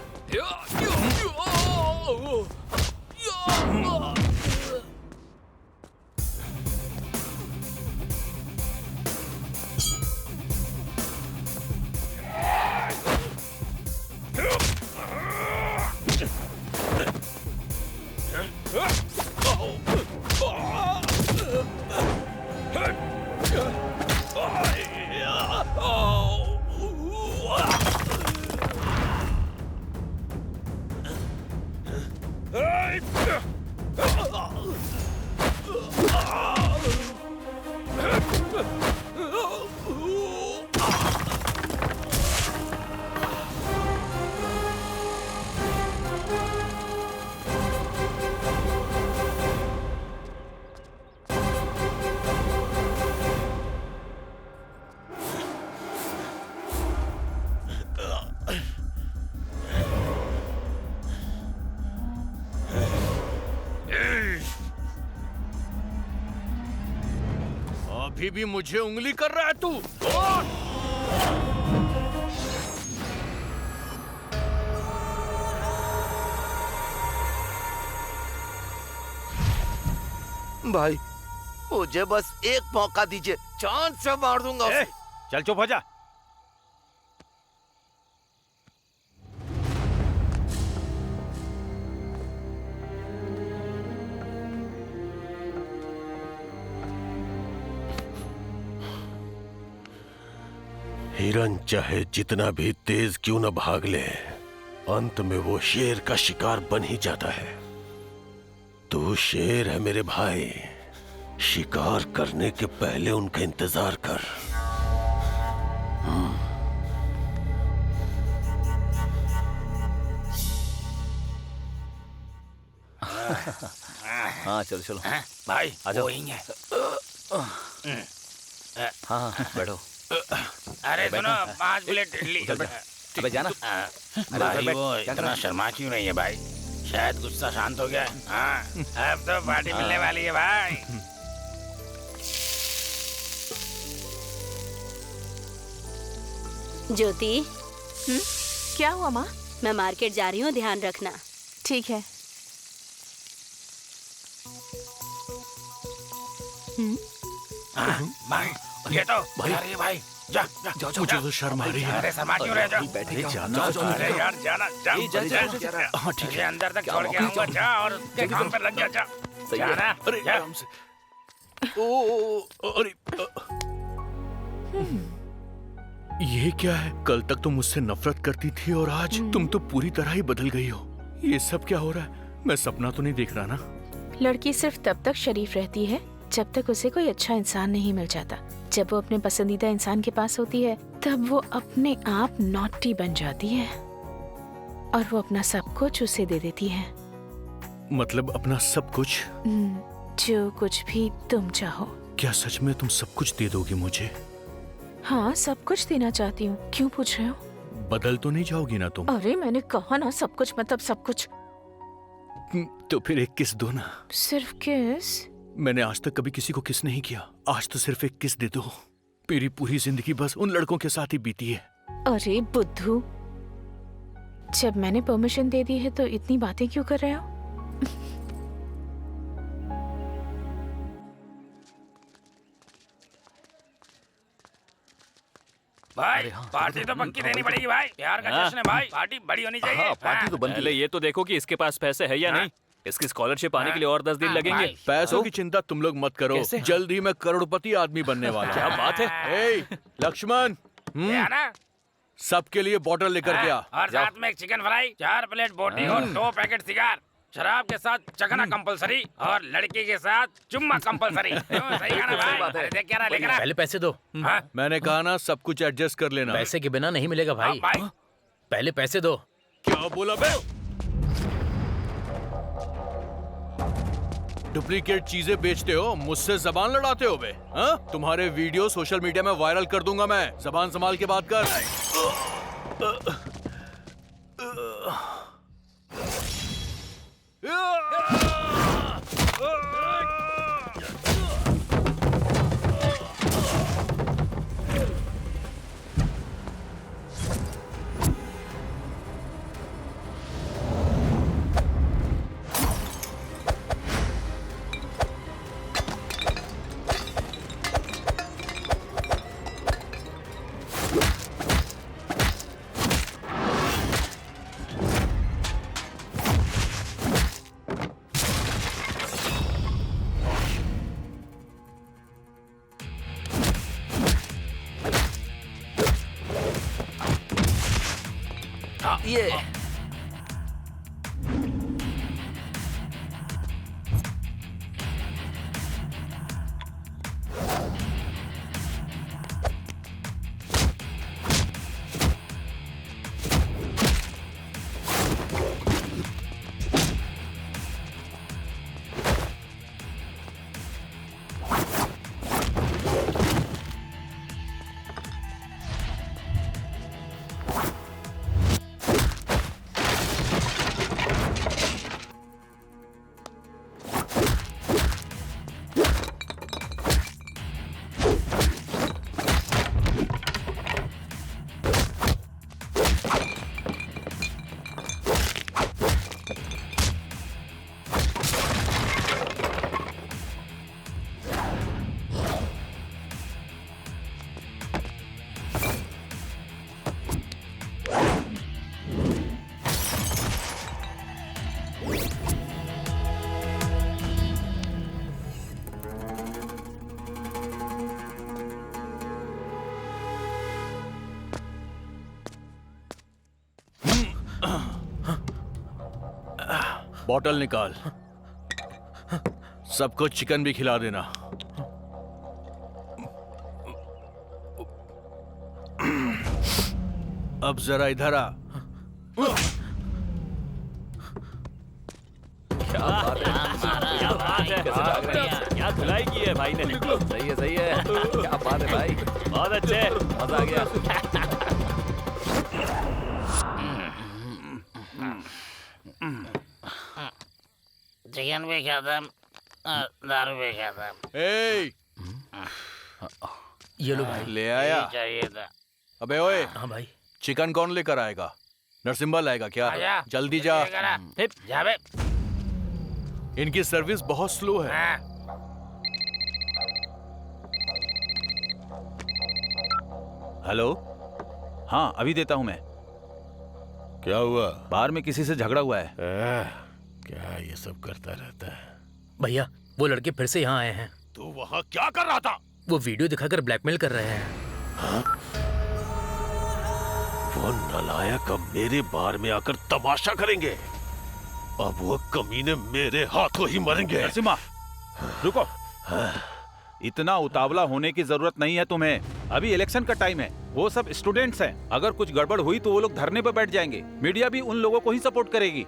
S2: अभी भी मुझे उंगली कर रहा है तू?
S6: भाई मुझे बस एक मौका दीजिए, चांद से मार दूंगा उसे।
S8: चल चुप हो जा।
S4: हिरन चाहे जितना भी तेज क्यों न भाग ले, अंत में वो शेर का शिकार बन ही जाता है। तू शेर है मेरे भाई, शिकार करने के पहले उनका इंतजार कर।
S13: हाँ चलो चलो
S5: भाई
S13: आ जाओ।
S5: वो ही है।
S13: हाँ बैठो।
S5: अरे सुनो, 5 प्लेट इडली।
S13: अबे जाना।
S5: भाई वो इतना शर्मा क्यों नहीं है भाई? शायद गुस्सा शांत हो गया है। हाँ, अब तो पार्टी मिलने वाली है भाई।
S11: ज्योति,
S12: क्या हुआ माँ?
S11: मैं मार्केट जा रही हूँ, ध्यान रखना।
S12: ठीक है।
S5: भाई ये तो भाई भाई जा जा जा
S2: मुझे तो शर्म आ रही है।
S5: अरे शर्मा क्यों रहे? जा
S2: अरे जाना।
S5: अरे यार जाना जा।
S2: हाँ ठीक
S5: है, अंदर तक छोड़ के आऊंगा। जा और उसके काम पर लग जा। जा जाना।
S2: अरे आराम से। अरे ये क्या है? कल तक तुम मुझसे नफरत करती थी और आज तुम तो पूरी तरह ही बदल गई हो। ये सब क्या हो रहा है? मैं सपना तो नहीं देख रहा ना?
S12: लड़की सिर्फ तब तक शरीफ रहती है जब तक उसे कोई अच्छा इंसान नहीं मिल जाता। जब वो अपने पसंदीदा इंसान के पास होती है तब वो अपने आप नॉटी बन जाती है और वो अपना सब कुछ उसे दे देती है।
S2: मतलब अपना सब कुछ?
S12: जो कुछ भी तुम चाहो।
S2: क्या सच में तुम सब कुछ दे दोगी मुझे?
S12: हाँ, सब कुछ देना चाहती हूँ। क्यों पूछ रहे हो?
S2: बदल तो नहीं जाओगी ना तुम?
S12: अरे मैंने कहा ना सब कुछ मतलब सब कुछ।
S2: तो फिर एक किस दो ना।
S12: सिर्फ किस?
S2: मैंने आज तक कभी किसी को किस नहीं किया, आज तो सिर्फ एक किस दे दो। मेरी पूरी जिंदगी बस उन लड़कों के साथ ही बीती है।
S12: अरे बुद्धू, जब मैंने परमिशन दे दी है तो इतनी बातें क्यों कर रहे हो?
S5: भाई पार्टी तो पक्की देनी पड़ेगी भाई। प्यार का जश्न है भाई, पार्टी बड़ी होनी चाहिए।
S7: हाँ, पार्टी तो बनती है। पहले ये तो देखो कि इसके पास पैसे है या नहीं। इसकी स्कॉलरशिप आने के लिए और 10 दिन लगेंगे।
S2: पैसों की चिंता तुम लोग मत करो, जल्द ही मैं करोड़पति आदमी बनने वाला।
S7: क्या बात है?
S2: लक्ष्मण, सबके लिए बॉटल लेकर गया
S5: और साथ में एक चिकन फ्राई, 4 प्लेट बोटी और 2 पैकेट सिगार। शराब के साथ चखना कंपलसरी और लड़की के साथ चुम्मा कंपलसरी। सही है ना भाई? अरे देख क्या रहा, लेकर आ।
S10: पहले पैसे दो।
S2: मैंने कहा ना सब कुछ एडजस्ट कर लेना।
S10: पैसे के बिना नहीं मिलेगा भाई। पहले पैसे दो।
S2: क्या बोला बे? डुप्लीकेट चीजें बेचते हो, मुझसे जबान लड़ाते हो बे? हाँ? तुम्हारे वीडियो सोशल मीडिया में वायरल कर दूंगा मैं। जबान संभाल के बात कर।
S13: ये
S2: बॉटल निकाल। सबको चिकन भी खिला देना। अब जरा इधर आ।
S7: क्या धुलाई की है भाई ने।
S13: सही है सही है। क्या बात है भाई,
S7: बहुत अच्छे,
S13: मजा आ गया।
S5: चिकन भी खाता, दारू भी खाता।
S2: ए,
S10: ये लो भाई।
S2: ले आया?
S5: चाहिए था।
S2: अबे ओए,
S10: हाँ भाई।
S2: चिकन कौन लेकर आएगा? नरसिम्हा लाएगा क्या?
S5: आजा।
S2: जल्दी जा।
S5: जा बे।
S2: इनकी सर्विस बहुत स्लो है।
S8: हेलो, हाँ अभी देता हूँ मैं।
S4: क्या हुआ?
S8: बाहर में किसी से झगड़ा हुआ है।
S4: क्या ये सब करता रहता है?
S10: भैया वो लड़के फिर से यहाँ आए हैं।
S4: तू वहाँ क्या कर रहा था?
S10: वो वीडियो दिखाकर ब्लैकमेल कर रहे हैं।
S4: हाँ? वो नालायक अब मेरे बार में आकर तमाशा करेंगे। अब वो कमीने मेरे हाथों ही मरेंगे।
S8: नरसिम्हा, रुको। इतना उतावला होने की जरूरत नहीं है तुम्हें। अभी इलेक्शन का टाइम है। वो सब स्टूडेंट्स हैं। अगर कुछ गड़बड़ हुई तो वो लोग धरने पर बैठ जाएंगे। मीडिया भी उन लोगों को ही सपोर्ट करेगी।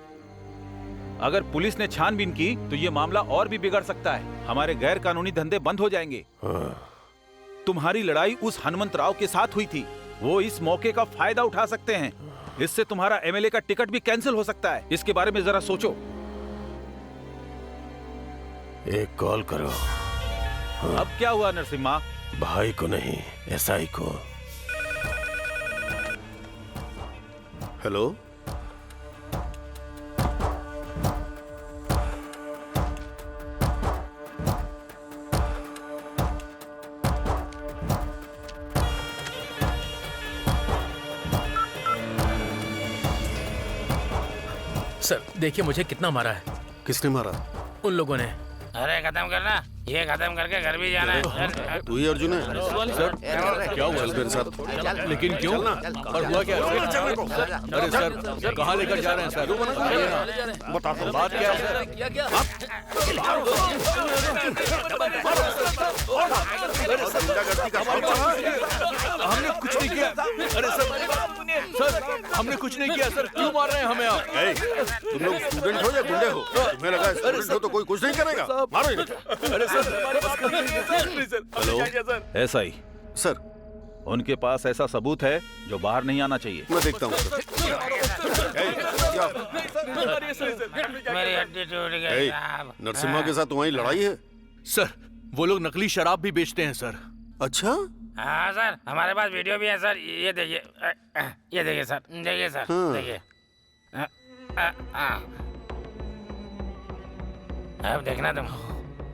S8: अगर पुलिस ने छानबीन की तो ये मामला और भी बिगड़ सकता है। हमारे गैर कानूनी धंधे बंद हो जाएंगे। तुम्हारी लड़ाई उस हनुमंत राव के साथ हुई थी। वो इस मौके का फायदा उठा सकते हैं। इससे तुम्हारा एमएलए का टिकट भी कैंसिल हो सकता है। इसके बारे में जरा सोचो।
S4: एक कॉल करो।
S8: अब क्या हुआ नरसिम्हा?
S4: भाई को नहीं, एसआई को।
S1: हेलो,
S10: सर देखिए मुझे कितना मारा है।
S1: किसने मारा?
S10: उन लोगों ने।
S5: अरे खत्म करना, ये खत्म करके घर भी जाना है।
S1: तू ही अर्जुन है? सर क्या हुआ मेरे साथ? लेकिन क्यों? और हुआ क्या? अरे सर कहाँ लेकर जा रहे हैं सर? बताइए ना। बताता हूँ। बात क्या है? हमने कुछ नहीं किया। अरे सर हमने कुछ नहीं किया सर। क्यों मार रहे हैं हमें आप? तुम लोग स्टूडेंट हो या गुंडे हो? तुम्हें लगा स्टूडेंट हो तो कोई कुछ नहीं करेगा? मारो इन्हें। अरे सर
S8: हेलो एसआई
S1: सर,
S8: उनके पास ऐसा सबूत है जो बाहर नहीं आना चाहिए।
S1: मैं देखता हूँ सर।
S5: मेरी हड्डी टूट गई साहब।
S1: नरसिम्हा के साथ तुम्हारी लड़ाई है?
S2: सर वो लोग नकली शराब भी बेचते हैं सर।
S1: अच्छा?
S5: हाँ सर, हमारे पास वीडियो भी है सर। ये देखिए, ये देखिए सर, देखिए सर, देखिए। अब देखना तुम।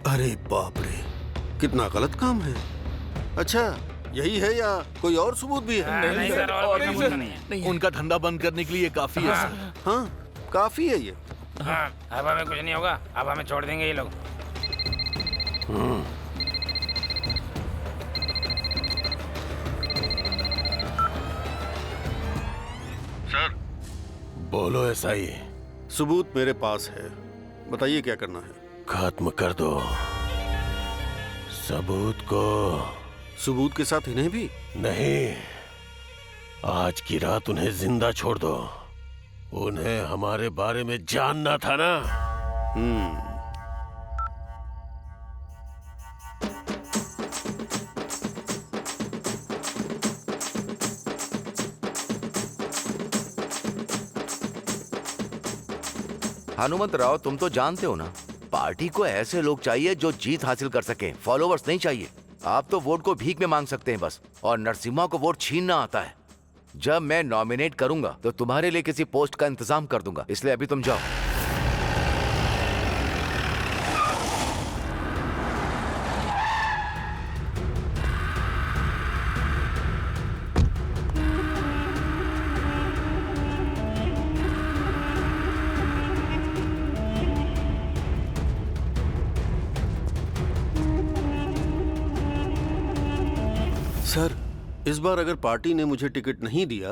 S1: अरे बाप रे, कितना गलत काम है। अच्छा यही है या कोई और सबूत भी है?
S5: नहीं सर, और कोई सबूत नहीं है।
S2: उनका धंधा बंद करने के लिए काफी है सर।
S1: हाँ काफी है ये।
S5: हाँ, अब हमें कुछ नहीं होगा। अब हमें छोड़ देंगे ये लोग।
S1: सर
S4: बोलो एसआई।
S1: सबूत मेरे पास है, बताइए क्या करना है?
S4: खत्म कर दो सबूत को।
S1: सबूत के साथ इन्हें भी?
S4: नहीं, आज की रात उन्हें जिंदा छोड़ दो। उन्हें हमारे बारे में जानना था ना।
S6: हनुमंत राव, तुम तो जानते हो ना, पार्टी को ऐसे लोग चाहिए जो जीत हासिल कर सके, फॉलोवर्स नहीं चाहिए। आप तो वोट को भीख में मांग सकते हैं बस, और नरसिम्हा को वोट छीनना आता है। जब मैं नॉमिनेट करूंगा तो तुम्हारे लिए किसी पोस्ट का इंतजाम कर दूंगा, इसलिए अभी तुम जाओ।
S1: सर इस बार अगर पार्टी ने मुझे टिकट नहीं दिया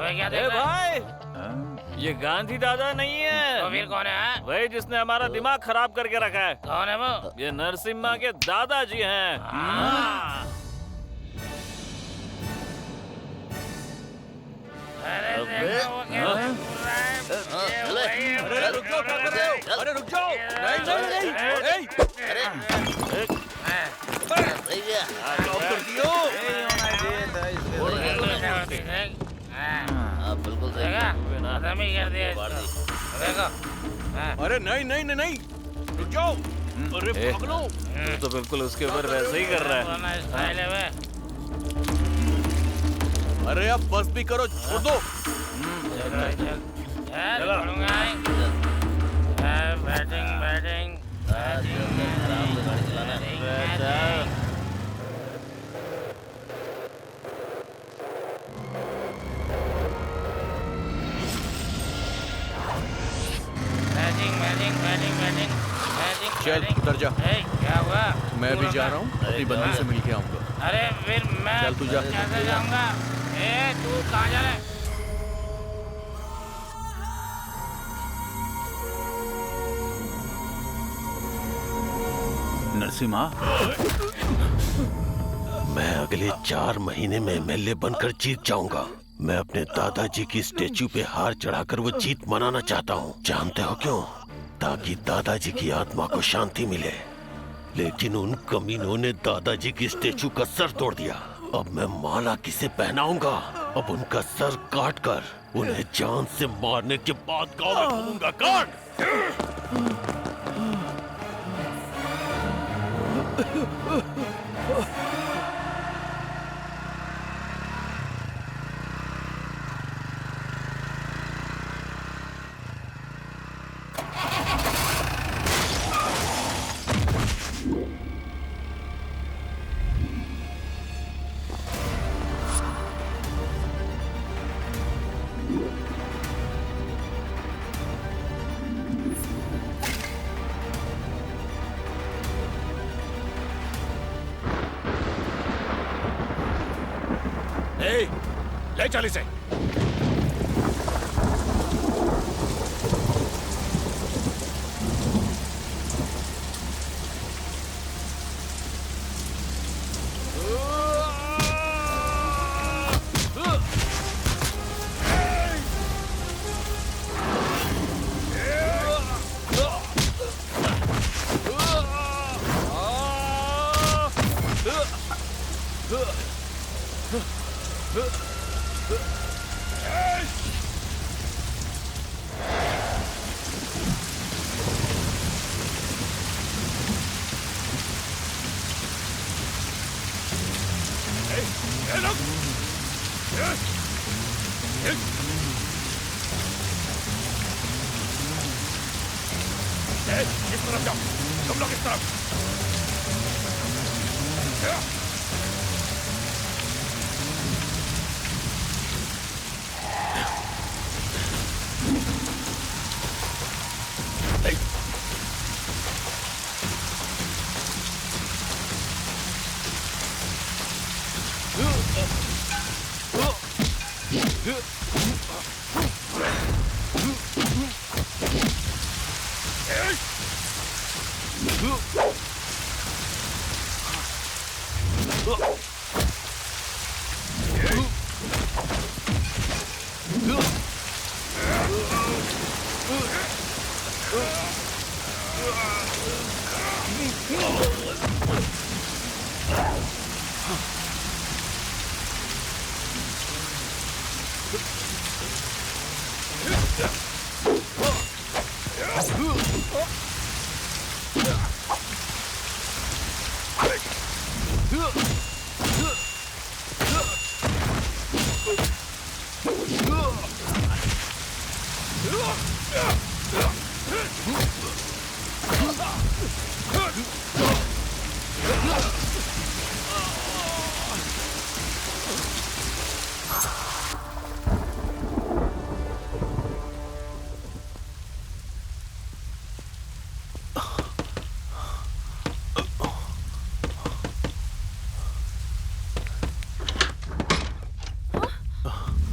S5: अबे क्या
S7: ए
S5: देख रहा है?
S7: भाई, ये गांधी दादा नहीं है।
S5: तो फिर कौन है?
S7: वही जिसने हमारा दिमाग खराब करके रखा है।
S5: कौन है वो?
S7: ये नरसिम्हा के दादाजी हैं।
S5: अरे देखो वो कैसे घूर रहा है। ये वही है।
S2: अरे रुक जाओ, क्या कर रहे हो? अरे रुक जाओ। नहीं,
S13: जॉब कर दियो। बिल्कुल सही।
S5: खत्म ही कर दिया। देखो।
S2: अरे नहीं नहीं नहीं नहीं, रुक जाओ। अरे पागलो।
S7: तू तो बिल्कुल उसके ऊपर वैसे ही कर रहा है।
S5: स्टाइल है वे।
S2: अरे अब बस भी करो, छोड़ दो।
S5: चल छोड़ूंगा। बैटिंग।
S2: चल उतर जा।
S5: क्या हुआ?
S2: मैं भी जा रहा हूँ, अपनी बंदी से मिल के आऊंगा।
S5: अरे फिर मैं
S2: चल तू जा।
S5: कैसे जाऊंगा? तू कहाँ जा रहा है?
S8: नरसिम्हा,
S4: मैं अगले 4 महीने में एमएलए बनकर जीत जाऊंगा। मैं अपने दादाजी की स्टेच्यू पे हार चढ़ाकर वो जीत मनाना चाहता हूँ। जानते हो क्यों? ताकि दादाजी की आत्मा को शांति मिले। लेकिन उन कमीनों ने दादाजी की स्टेच्यू का सर तोड़ दिया। अब मैं माला किसे पहनाऊंगा? अब उनका सर काट कर उन्हें जान से मारने के बाद गाँव में घूमूंगा। काट!
S3: ले चल इसे। इस तरफ जाओ, तुम लोग इस तरफ।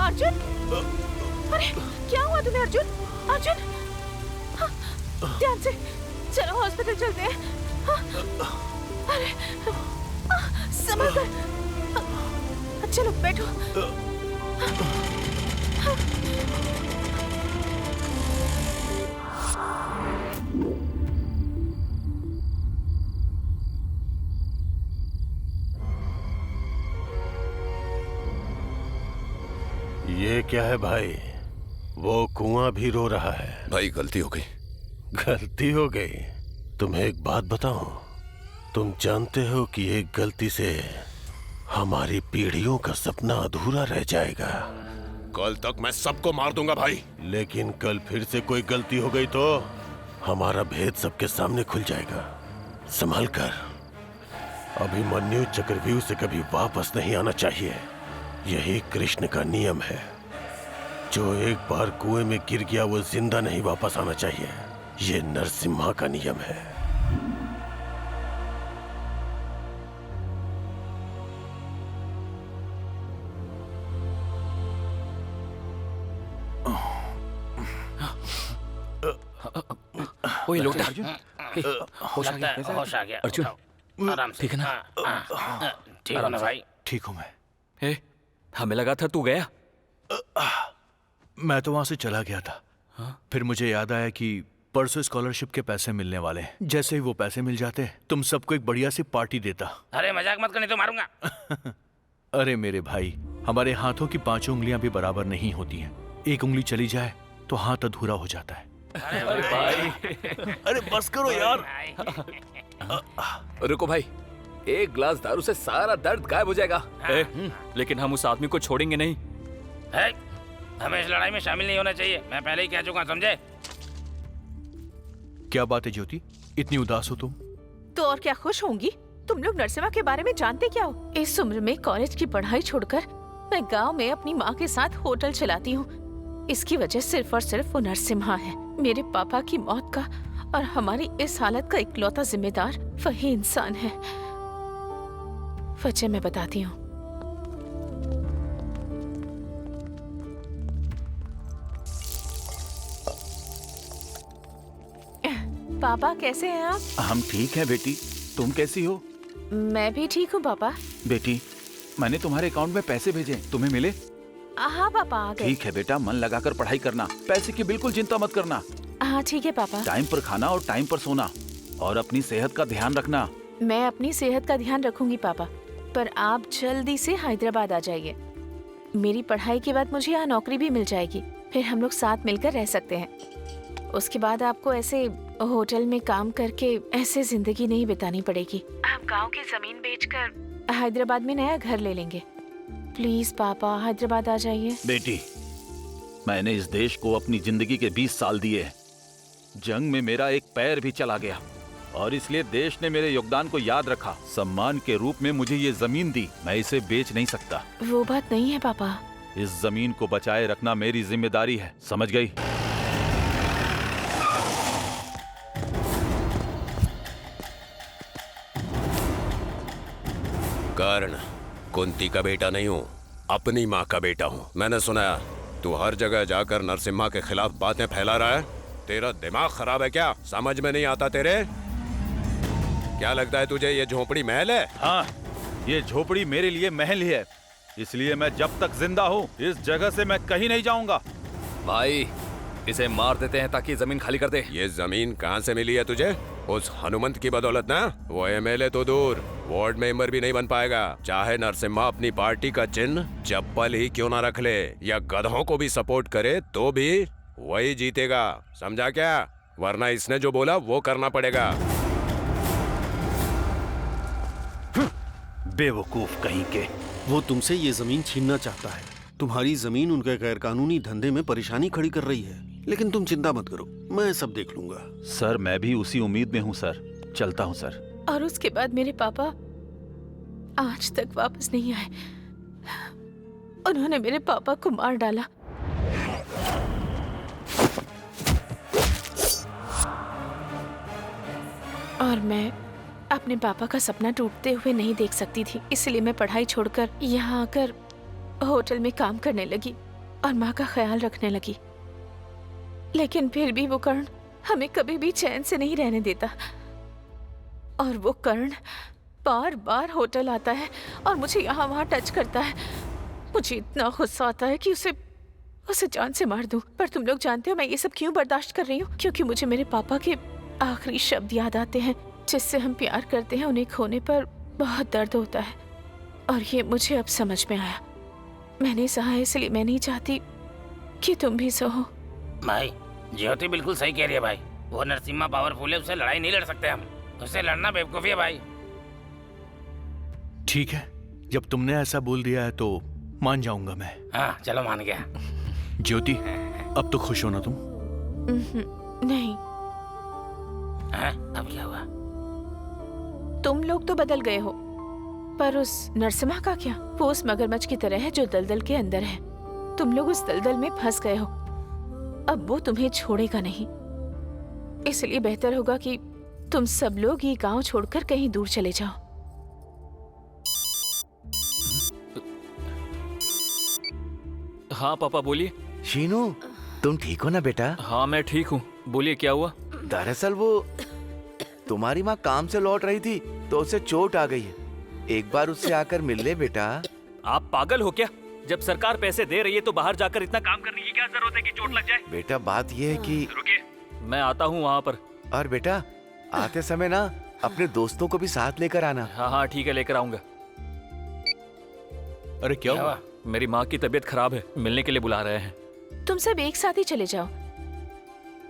S12: अर्जुन अर्जुन, हाँ, ध्यान से चलो, हॉस्पिटल चलते हैं। हाँ, अरे संभल कर, चलो बैठो।
S4: ये क्या है भाई? वो कुआं भी रो रहा है।
S3: भाई गलती हो गई।
S4: गलती हो गई? तुम्हें एक बात बताऊं, तुम जानते हो कि एक गलती से हमारी पीढ़ियों का सपना अधूरा रह जाएगा।
S3: कल तक मैं सबको मार दूंगा भाई।
S4: लेकिन कल फिर से कोई गलती हो गई तो हमारा भेद सबके सामने खुल जाएगा। संभल कर। अभिमन्यु चक्रव्यूह से कभी वापस नहीं आना चाहिए। यही कृष्ण का नियम है। जो एक बार कुएं में गिर गया वो जिंदा नहीं वापस आना चाहिए। ये नरसिम्हा का नियम है।
S7: ओए लोटा,
S5: होश आ गया।
S7: अर्जुन,
S5: उठाओ, आराम से।
S7: ठीक है ना?
S5: ठीक हो ना भाई?
S2: ठीक हूँ मैं।
S7: ए, हमें लगा था तू गया।
S2: मैं तो वहां से चला गया था। फिर मुझे याद आया कि परसों स्कॉलरशिप के पैसे मिलने वाले हैं। जैसे ही वो पैसे मिल जाते तुम सबको एक बढ़िया सी पार्टी देता।
S5: अरे मजाक मत करनी तो मारूंगा।
S2: अरे मेरे भाई, हमारे हाथों की 5 उंगलियां भी बराबर नहीं होती हैं। एक उंगली चली जाए तो हाथ अधूरा हो जाता है।
S5: अरे भाई,
S2: अरे बस करो यार।
S7: रुको भाई, एक ग्लास दारू से सारा दर्द गायब हो जाएगा। लेकिन हम उस आदमी को छोड़ेंगे नहीं।
S5: हमें इस लड़ाई में शामिल नहीं होना चाहिए। मैं पहले ही कह चुका, समझे?
S2: क्या बात है ज्योति, इतनी उदास हो तुम?
S12: तो और क्या खुश होंगी? तुम लोग नरसिम्हा के बारे में जानते क्या हो? इस उम्र में कॉलेज की पढ़ाई छोड़कर मैं गांव में अपनी माँ के साथ होटल चलाती हूँ। इसकी वजह सिर्फ और सिर्फ वो नरसिम्हा है। मेरे पापा की मौत का और हमारी इस हालत का इकलौता जिम्मेदार वही इंसान है। वजह मैं बताती हूँ। पापा कैसे हैं आप?
S8: हम ठीक हैं बेटी, तुम कैसी हो?
S12: मैं भी ठीक हूँ पापा।
S8: बेटी, मैंने तुम्हारे अकाउंट में पैसे भेजे, तुम्हें मिले?
S12: हाँ पापा, आ गए।
S8: ठीक है बेटा, मन लगाकर पढ़ाई करना, पैसे की बिल्कुल चिंता मत करना।
S12: हाँ ठीक है पापा।
S8: टाइम पर खाना और टाइम पर सोना, और अपनी सेहत का ध्यान रखना।
S12: मैं अपनी सेहत का ध्यान रखूंगी पापा, पर आप जल्दी से हैदराबाद आ जाइए। मेरी पढ़ाई के बाद मुझे यहाँ नौकरी भी मिल जाएगी, फिर हम लोग साथ मिलकर रह सकते हैं। उसके बाद आपको ऐसे होटल में काम करके ऐसे जिंदगी नहीं बितानी पड़ेगी। आप गांव की जमीन बेचकर हैदराबाद में नया घर ले लेंगे। प्लीज पापा, हैदराबाद आ जाइए।
S8: बेटी, मैंने इस देश को अपनी जिंदगी के 20 साल दिए हैं। जंग में मेरा एक पैर भी चला गया, और इसलिए देश ने मेरे योगदान को याद रखा। सम्मान के रूप में मुझे ये जमीन दी, मैं इसे बेच नहीं सकता।
S12: वो बात नहीं है पापा।
S8: इस जमीन को बचाए रखना मेरी जिम्मेदारी है, समझ गई?
S3: कर्ण, कुंती का बेटा नहीं हूँ, अपनी माँ का बेटा हूँ। मैंने सुना तू हर जगह जाकर नरसिम्हा के खिलाफ बातें फैला रहा है। तेरा दिमाग खराब है क्या? समझ में नहीं आता तेरे? क्या लगता है तुझे ये झोपड़ी महल है?
S8: हाँ, ये झोपड़ी मेरे लिए महल ही है, इसलिए मैं जब तक जिंदा हूँ इस जगह से मैं कहीं नहीं जाऊंगा।
S7: भाई, इसे मार देते हैं ताकि जमीन खाली कर दे।
S3: ये जमीन कहाँ से मिली है तुझे? उस हनुमंत की बदौलत ना। वो एमएलए तो दूर, वार्ड मेंबर भी नहीं बन पाएगा। चाहे नरसिम्हा अपनी पार्टी का चिन्ह चप्पल ही क्यों ना रख ले या गधों को भी सपोर्ट करे तो भी वही जीतेगा, समझा क्या? वरना इसने जो बोला वो करना पड़ेगा।
S8: बेवकूफ कहीं के।
S1: वो तुमसे ये जमीन छीनना चाहता है। तुम्हारी जमीन उनके गैरकानूनी धंधे में परेशानी खड़ी कर रही है, लेकिन तुम चिंता मत करो, मैं सब देख लूंगा।
S8: सर, मैं भी उसी उम्मीद में हूँ सर। चलता हूँ सर।
S12: और उसके बाद मेरे पापा आज तक वापस नहीं आए। उन्होंने मेरे पापा को मार डाला। और मैं अपने पापा का सपना टूटते हुए नहीं देख सकती थी, इसलिए मैं पढ़ाई छोड़कर यहाँ आकर होटल में काम करने लगी और माँ का ख्याल रखने लगी। लेकिन फिर भी वो कर्ण हमें कभी भी चैन से नहीं रहने देता। और वो कर्ण बार बार होटल आता है और मुझे यहाँ वहाँ टच करता है। मुझे इतना गुस्सा आता है कि उसे जान से मार दूं। पर तुम लोग जानते हो मैं ये सब क्यों बर्दाश्त कर रही हूँ? क्योंकि मुझे मेरे पापा के आखिरी शब्द याद आते हैं, जिससे हम प्यार करते हैं, उन्हें खोने पर बहुत दर्द होता है। और ये मुझे अब समझ में आया। मैंने सहा इसलिए मैं नहीं चाहती कि तुम भी सहो।
S5: भाई ज्योति बिल्कुल सही कह रही है भाई। वो नरसिम्हा पावरफुल है, उससे लड़ाई नहीं लड़ सकते हम। उससे लड़ना बेवकूफी है भाई।
S2: ठीक है, जब तुमने ऐसा बोल दिया है तो मान जाऊंगा मैं।
S5: हाँ चलो मान गया।
S2: ज्योति, अब तो खुश हो ना तुम?
S12: नहीं।
S5: हाँ, अब क्या हुआ?
S12: तुम लोग तो बदल गए हो, पर उस नरसिम्हा का क्या? वो उस मगरमच्छ की तरह है जो दलदल के अंदर है। तुम लोग उस दलदल में फंस गए हो। अब वो तुम्हें छोड़ेगा नहीं। इसलिए बेहतर होगा कि तुम सब लोग ये गांव छोड़कर कहीं दूर चले जाओ।
S7: हाँ पापा बोलिए।
S6: शीनू, तुम ठीक हो ना बेटा?
S7: हाँ मैं ठीक हूँ, बोलिए क्या हुआ?
S6: दरअसल वो तुम्हारी माँ काम से लौट रही थी तो उसे चोट आ गई है। एक बार उससे आकर मिल ले बेटा।
S7: आप पागल हो क्या? जब सरकार पैसे दे रही है तो बाहर जाकर इतना काम करने की क्या जरूरत है कि चोट लग जाए?
S6: बेटा बात ये है कि
S7: रुकिए, मैं आता हूँ वहाँ पर।
S6: और बेटा आते समय ना अपने दोस्तों को भी साथ लेकर आना।
S7: हाँ हाँ ठीक है, लेकर आऊंगा।
S2: अरे क्या हुआ?
S7: मेरी माँ की तबीयत खराब है, मिलने के लिए बुला रहे हैं।
S12: तुम सब एक साथ ही चले जाओ,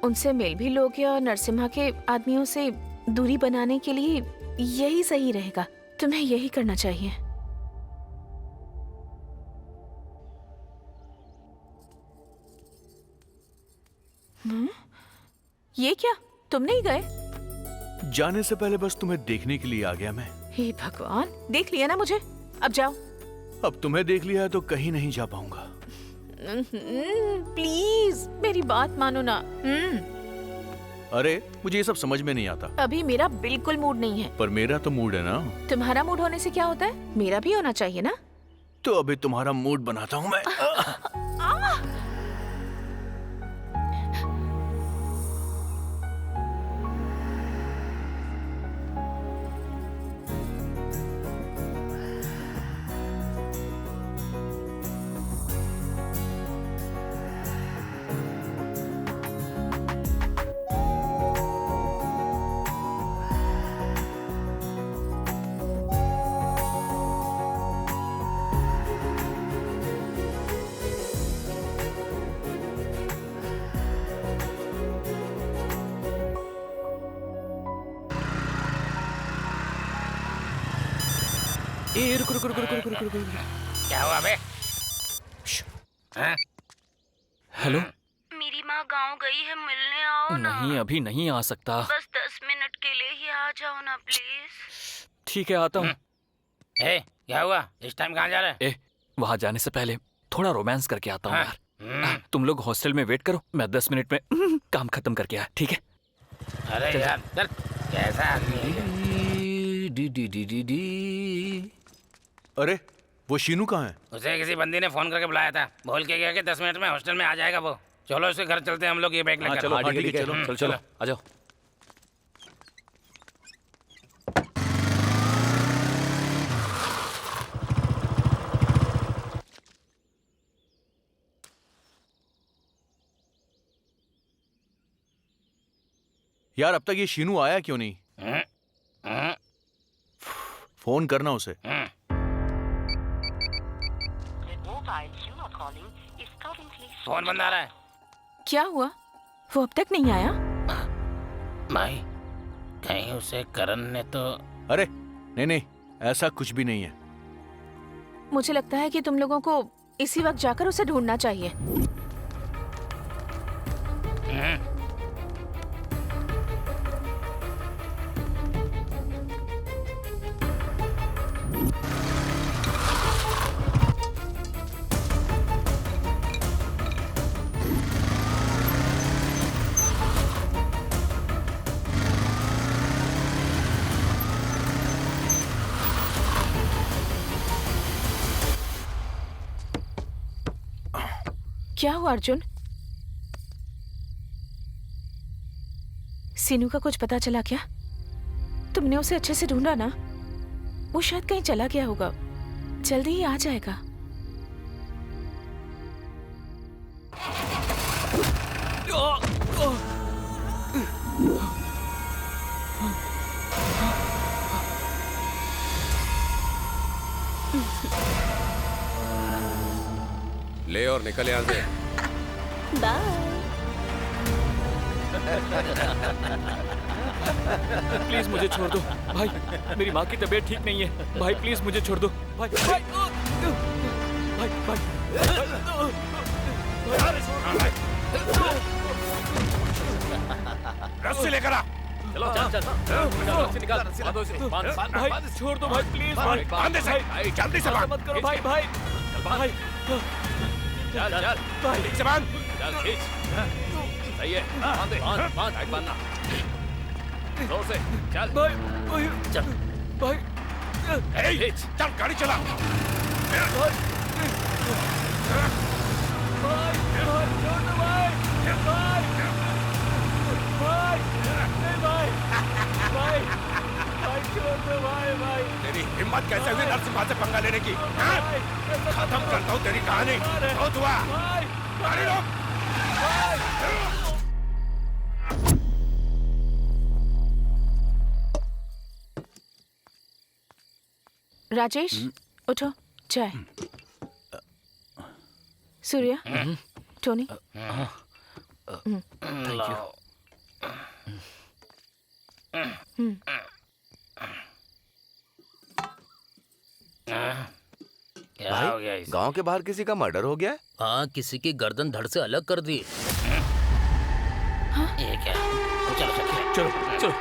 S12: उनसे मिल भी लोगे और नरसिम्हा के आदमियों से दूरी बनाने के लिए यही सही रहेगा। तुम्हें यही करना चाहिए। ये क्या, तुम नहीं गए?
S2: जाने से पहले बस तुम्हें देखने के लिए आ गया मैं।
S12: हे भगवान, देख लिया ना मुझे, अब जाओ।
S2: अब तुम्हें देख लिया है तो कहीं नहीं जा पाऊंगा।
S12: प्लीज मेरी बात मानो ना।
S2: अरे मुझे ये सब समझ में नहीं आता।
S12: अभी मेरा बिल्कुल मूड नहीं है।
S2: पर मेरा तो मूड है ना।
S12: तुम्हारा मूड होने से क्या होता है? मेरा भी होना चाहिए ना।
S2: तो अभी तुम्हारा मूड बनाता हूँ मैं।
S7: रुक रुक रुक रुक रुक रुक रुक।
S5: क्या हुआ बे?
S7: हेलो,
S11: मेरी माँ गांव गई है, मिलने आओ ना।
S7: नहीं अभी नहीं आ सकता।
S11: बस 10 मिनट के लिए ही आ जाओ ना प्लीज।
S7: ठीक है आता हूँ।
S5: क्या हुआ? इस टाइम कहाँ जा रहा है?
S7: वहाँ जाने से पहले थोड़ा रोमांस करके आता हूँ यार। तुम लोग हॉस्टल में वेट करो, मैं 10 मिनट में काम खत्म करके आया, ठीक है?
S5: अरे यार चल, कैसा आदमी है?
S2: अरे वो शीनू कहाँ है?
S5: उसे किसी बंदी ने फोन करके बुलाया था, बोल के गया कि 10 मिनट में हॉस्टल में आ जाएगा वो। चलो उसके घर चलते हैं हम लोग, ये बैग लेकर।
S7: चलो ठीक है, चलो चलो आ जाओ।
S2: यार अब तक ये शीनू आया क्यों नहीं? फोन करना उसे।
S5: फोन बंद आ रहा है।
S12: क्या हुआ? वो अब तक नहीं आया?
S5: भाई कहीं उसे करण ने तो।
S2: अरे नहीं नहीं, ऐसा कुछ भी नहीं है।
S12: मुझे लगता है कि तुम लोगों को इसी वक्त जाकर उसे ढूंढना चाहिए। क्या हुआ अर्जुन? सीनू का कुछ पता चला क्या? तुमने उसे अच्छे से ढूंढा ना? वो शायद कहीं चला गया होगा, जल्दी ही आ जाएगा।
S3: ले और निकल यहाँ से।
S11: बाय।
S7: प्लीज मुझे छोड़ दो भाई, मेरी माँ की तबीयत ठीक नहीं है भाई, प्लीज मुझे छोड़ दो भाई भाई भाई भाई,
S3: रस्सी लेकर आ।
S7: चलो चल चल रस्सी निकाल, बांधो इसे, भाई छोड़ दो भाई प्लीज भाई,
S3: बांध से, जल्दी से बांध।
S7: मत करो भाई भाई भाई, चल चल भाई,
S3: ठीक से बांध।
S7: चल खींच, सही है, बांध दे, बांध बांध, टाइट बांधना, जोर से, चल भाई, चल भाई,
S3: ए, चल गाड़ी चला। तेरी हिम्मत कैसे हुई नरसिम्हा से पंगा लेने की? हाँ? खत्म करता हूँ तेरी कहानी। बहुत हुआ। गाड़ी रोक।
S12: राजेश, उठो, चाय। Surya, Tony,
S10: thank you.
S5: क्या हो गया इसे?
S6: गांव के बाहर किसी का मर्डर हो गया है?
S10: हाँ, किसी की गर्दन धड़ से अलग कर दी।
S5: ये क्या? चलो चलो
S7: चलो चलो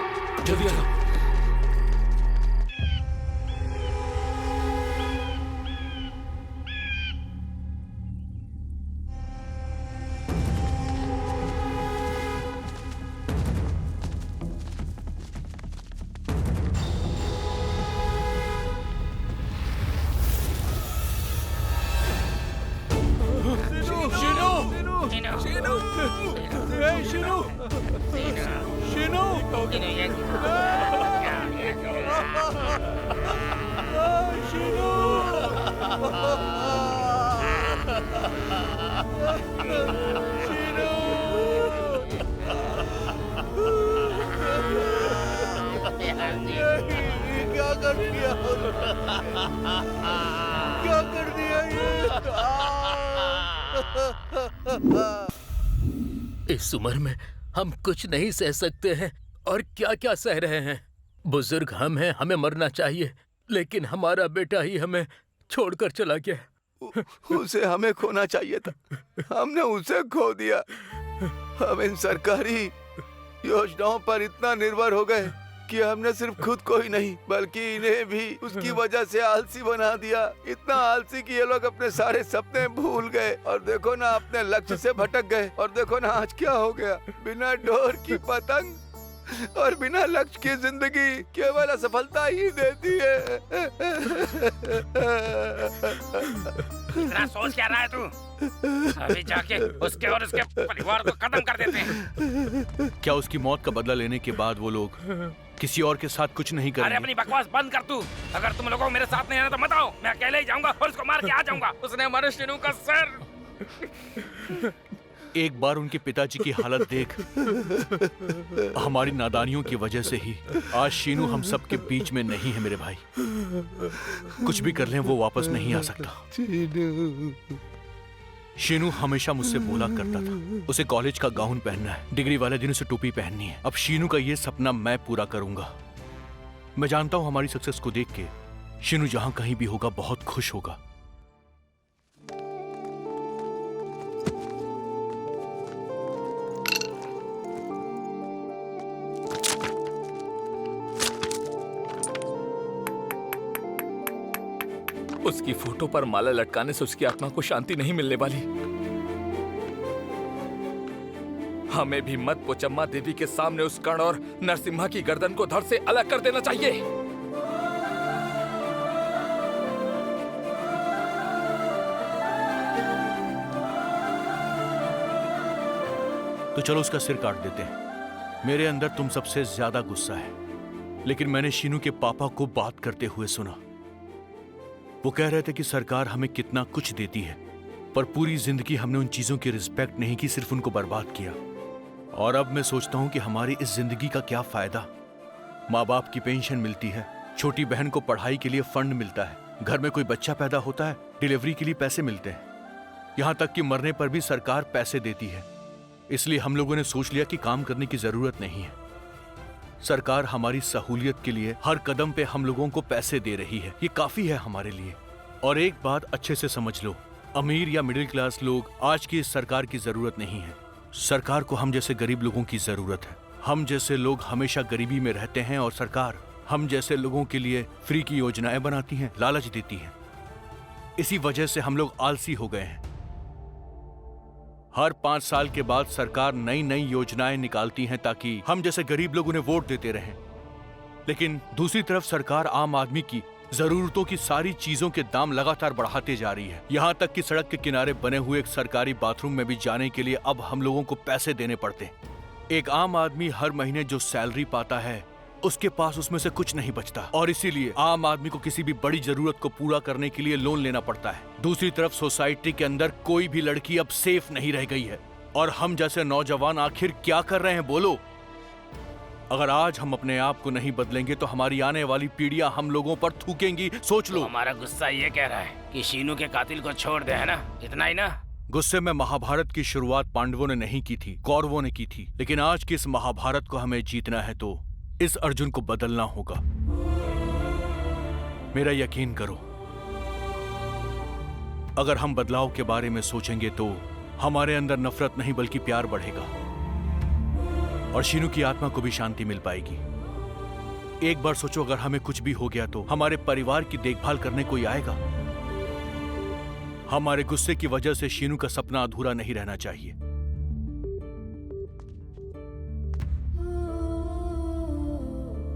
S7: जल्दी आ जाओ।
S6: क्या कर दिया? क्या कर दिया ये?
S10: इस उम्र में हम कुछ नहीं सह सकते हैं और क्या क्या सह रहे हैं। बुजुर्ग हम हैं, हमें मरना चाहिए, लेकिन हमारा बेटा ही हमें छोड़कर चला गया।
S6: उसे हमें खोना चाहिए था, हमने उसे खो दिया। हम इन सरकारी योजनाओं पर इतना निर्भर हो गए कि हमने सिर्फ खुद को ही नहीं बल्कि इन्हें भी उसकी वजह से आलसी बना दिया। इतना आलसी कि ये लोग अपने सारे सपने भूल गए और देखो ना अपने लक्ष्य से भटक गए। और देखो ना आज क्या हो गया, बिना डोर की पतंग और बिना लक्ष्य की जिंदगी केवल असफलता ही देती है।
S5: इतना सोच क्या रहा है तू? अभी जाके उसके और उसके परिवार को खत्म कर देते हैं।
S2: क्या उसकी मौत का बदला लेने के बाद वो लोग किसी और के साथ कुछ नहीं
S5: अरे
S2: करेंगे?
S5: अपनी बकवास बंद कर तू। अगर तुम लोगों को मेरे साथ नहीं आना तो मत आओ, मैं अकेले ही जाऊंगा और उसको मार के आ जाऊंगा। उसने हमारे शीनू का सर।
S2: एक बार उनके पिताजी की हालत देख। हमारी नादानियों की वजह से ही आज शीनू हम सब के बीच में नहीं है मेरे भाई। कुछ भी कर लें वो वापस नहीं आ सकता। शीनू हमेशा मुझसे बोला करता था उसे कॉलेज का गाउन पहनना है, डिग्री वाले दिन उसे टोपी पहननी है। अब शीनू का ये सपना मैं पूरा करूंगा। मैं जानता हूं हमारी सक्सेस को देख के शीनू जहां कहीं भी होगा बहुत खुश होगा।
S7: उसकी फोटो पर माला लटकाने से उसकी आत्मा को शांति नहीं मिलने वाली। हमें भी मत पोचम्मा देवी के सामने उस कर्ण और नरसिम्हा की गर्दन को धड़ से अलग कर देना चाहिए।
S2: तो चलो उसका सिर काट देते हैं। मेरे अंदर तुम सबसे ज्यादा गुस्सा है, लेकिन मैंने शीनू के पापा को बात करते हुए सुना। वो कह रहे थे कि सरकार हमें कितना कुछ देती है, पर पूरी जिंदगी हमने उन चीजों की रिस्पेक्ट नहीं की, सिर्फ उनको बर्बाद किया। और अब मैं सोचता हूं कि हमारी इस जिंदगी का क्या फायदा। माँ बाप की पेंशन मिलती है, छोटी बहन को पढ़ाई के लिए फंड मिलता है, घर में कोई बच्चा पैदा होता है, डिलीवरी के लिए पैसे मिलते हैं, यहाँ तक कि मरने पर भी सरकार पैसे देती है। इसलिए हम लोगों ने सोच लिया कि काम करने की जरूरत नहीं है। सरकार हमारी सहूलियत के लिए हर कदम पे हम लोगों को पैसे दे रही है, ये काफी है हमारे लिए। और एक बात अच्छे से समझ लो, अमीर या मिडिल क्लास लोग आज की इस सरकार की जरूरत नहीं है। सरकार को हम जैसे गरीब लोगों की जरूरत है। हम जैसे लोग हमेशा गरीबी में रहते हैं और सरकार हम जैसे लोगों के लिए फ्री की योजनाएं बनाती हैं, लालच देती हैं। इसी वजह से हम लोग आलसी हो गए हैं। हर 5 साल के बाद सरकार नई नई योजनाएं निकालती हैं ताकि हम जैसे गरीब लोग उन्हें वोट देते रहें। लेकिन दूसरी तरफ सरकार आम आदमी की जरूरतों की सारी चीजों के दाम लगातार बढ़ाते जा रही है। यहाँ तक कि सड़क के किनारे बने हुए एक सरकारी बाथरूम में भी जाने के लिए अब हम लोगों को पैसे देने पड़ते हैं। एक आम आदमी हर महीने जो सैलरी पाता है उसके पास उसमें से कुछ नहीं बचता, और इसीलिए आम आदमी को किसी भी बड़ी जरूरत को पूरा करने के लिए लोन लेना पड़ता है। दूसरी तरफ सोसाइटी के अंदर कोई भी लड़की अब सेफ नहीं रह गई है, और हम जैसे नौजवान आखिर क्या कर रहे हैं बोलो? अगर आज हम अपने आप को नहीं बदलेंगे तो हमारी आने वाली पीढ़ियां हम लोगों पर थूकेंगी। सोच लो।
S5: हमारा गुस्सा ये कह रहा है कि शीनू के कातिल को छोड़ दे, है ना? इतना ही ना?
S2: गुस्से में महाभारत की शुरुआत पांडवों ने नहीं की थी, कौरवों ने की थी। लेकिन आज की इस महाभारत को हमें जीतना है तो इस अर्जुन को बदलना होगा। मेरा यकीन करो, अगर हम बदलाव के बारे में सोचेंगे तो हमारे अंदर नफरत नहीं बल्कि प्यार बढ़ेगा, और शीनू की आत्मा को भी शांति मिल पाएगी। एक बार सोचो, अगर हमें कुछ भी हो गया तो हमारे परिवार की देखभाल करने कोई आएगा। हमारे गुस्से की वजह से शीनू का सपना अधूरा नहीं रहना चाहिए।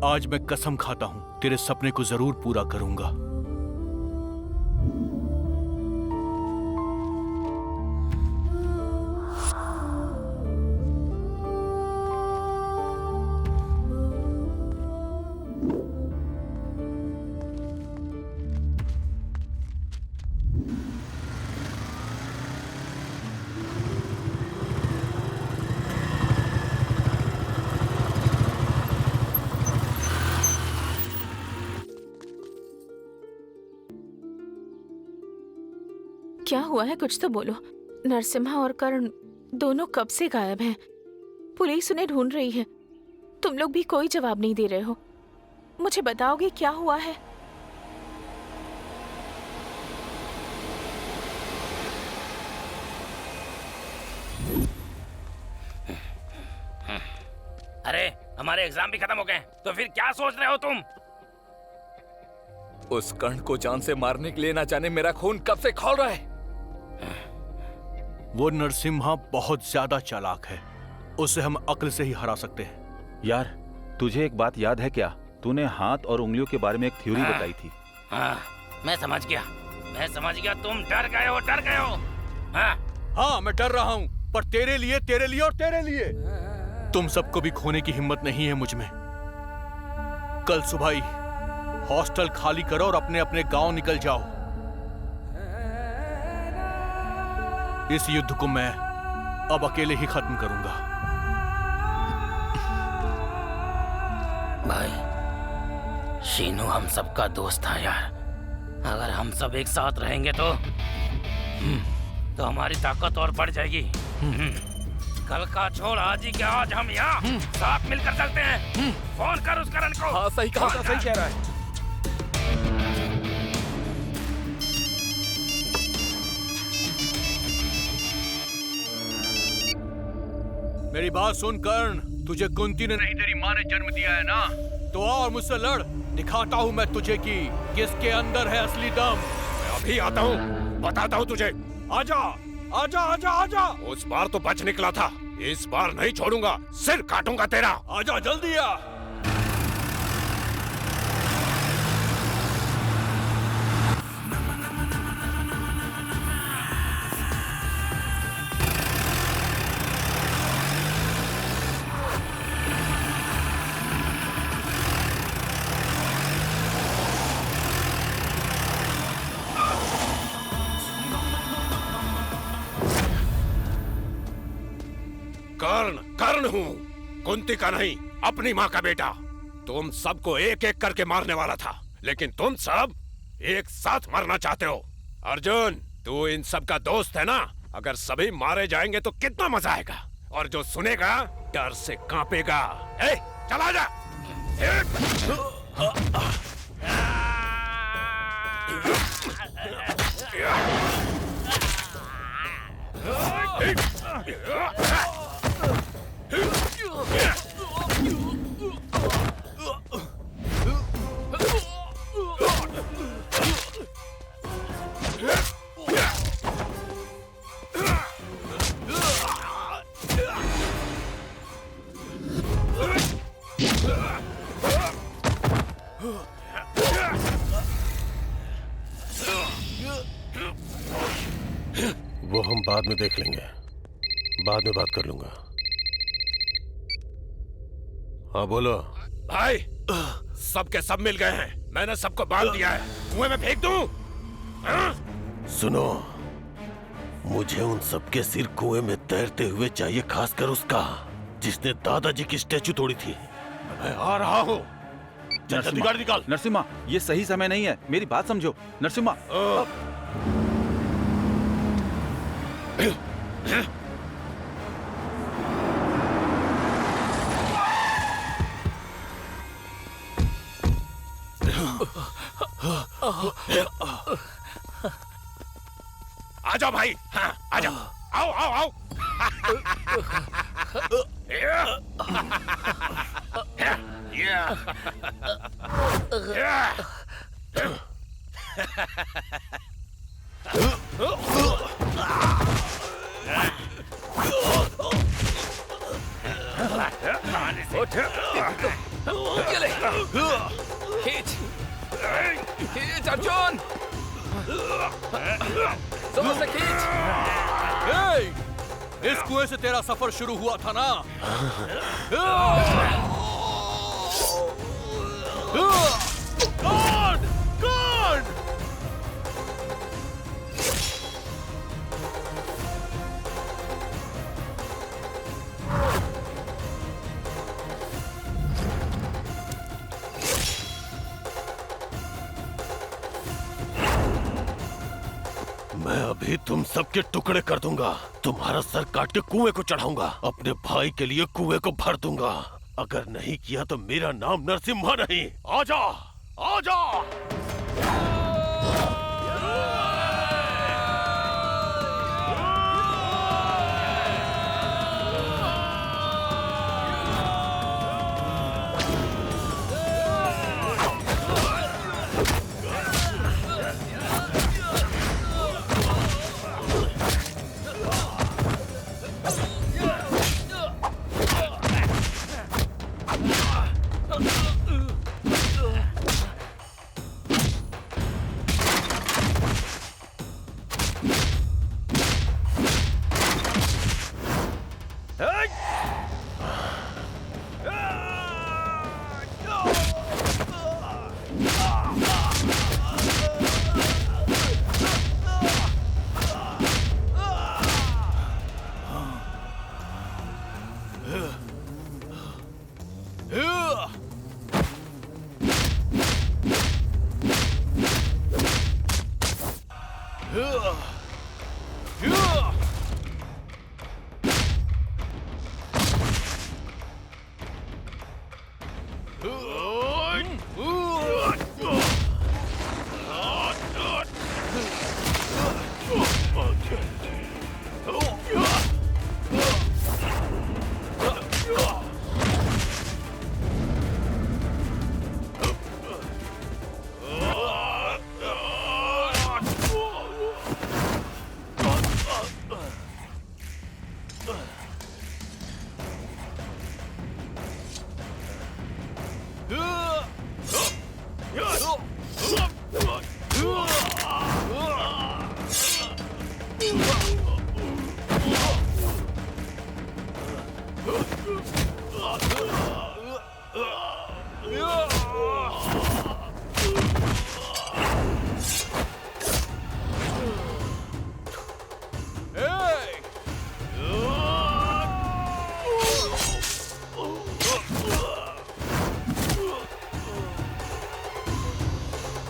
S2: आज मैं कसम खाता हूं, तेरे सपने को जरूर पूरा करूंगा।
S12: क्या हुआ है? कुछ तो बोलो। नरसिम्हा और कर्ण दोनों कब से गायब हैं। पुलिस उन्हें ढूंढ रही है। तुम लोग भी कोई जवाब नहीं दे रहे हो। मुझे बताओगे क्या हुआ है?
S5: अरे हमारे एग्जाम भी खत्म हो गए, तो फिर क्या सोच रहे हो तुम?
S7: उस कर्ण को जान से मारने के लिए ना जाने मेरा खून कब से खौल रहा है।
S2: वो नरसिम्हा बहुत ज्यादा चालाक है, उसे हम अक्ल से ही हरा सकते हैं।
S8: यार, तुझे एक बात याद है क्या? तूने हाथ और उंगलियों के बारे में एक थ्योरी बताई थी।
S5: हाँ, मैं समझ गया। तुम डर गए हो।
S2: हाँ, मैं डर रहा हूँ, पर तेरे लिए और तेरे लिए। तुम सबको भी खोने की हिम्मत नहीं है मुझ में। कल सुबह ही हॉस्टल खाली करो और अपने अपने गांव निकल जाओ। इस युद्ध को मैं अब अकेले ही खत्म करूंगा।
S5: भाई, शीनू हम सबका दोस्त था यार। अगर हम सब एक साथ रहेंगे तो हमारी ताकत और बढ़ जाएगी। कल का छोड़, आज ही के आज हम यहाँ साथ मिलकर चलते हैं। फोन कर उस करण को।
S7: हाँ, सही कहा, सही कह रहा है।
S2: मेरी बात सुन कर्ण, तुझे कुंती ने नहीं तेरी माँ ने जन्म दिया है ना, तो आ और मुझसे लड़। दिखाता हूँ मैं तुझे कि किसके अंदर है असली दम।
S3: मैं अभी आता हूँ, बताता हूँ तुझे।
S2: आजा आजा आजा आजा।
S3: उस बार तो बच निकला था, इस बार नहीं छोड़ूंगा, सिर काटूंगा तेरा।
S2: आजा जल्दी आ।
S3: कर्ण हूँ, कुंती का नहीं, अपनी माँ का बेटा। तुम सबको एक एक करके मारने वाला था, लेकिन तुम सब एक साथ मरना चाहते हो। अर्जुन, तू इन सब का दोस्त है ना? अगर सभी मारे जाएंगे तो कितना मजा आएगा, और जो सुनेगा डर से कांपेगा। ए, चला जा।
S4: वो हम बाद में देख लेंगे, बाद में बात कर लूंगा। हाँ बोलो।
S3: भाई, सबके सब मिल गए हैं। मैंने सबको बांध दिया है। कुएं में फेंक दूं?
S4: सुनो, मुझे उन सबके सिर कुएं में तैरते हुए चाहिए, खासकर उसका जिसने दादाजी की स्टैचू तोड़ी थी। मैं आ रहा हूँ। जल्दी गाड़ी निकाल।
S8: नरसिम्हा, ये सही समय नहीं है, मेरी बात समझो। नरसिम्हा,
S3: आ जाओ भाई। हाँ, आ जाओ। आओ आओ आओ।
S7: खींच, खींच अर्जुन, जोर से खींच।
S2: इस कुएं से तेरा सफर शुरू हुआ था ना? गॉड! गॉड!
S4: मैं अभी तुम सबके टुकड़े कर दूंगा। तुम्हारा सर काट के कुएं को चढ़ाऊंगा। अपने भाई के लिए कुएं को भर दूंगा। अगर नहीं किया तो मेरा नाम नरसिम्हा नहीं। आजा, आजा।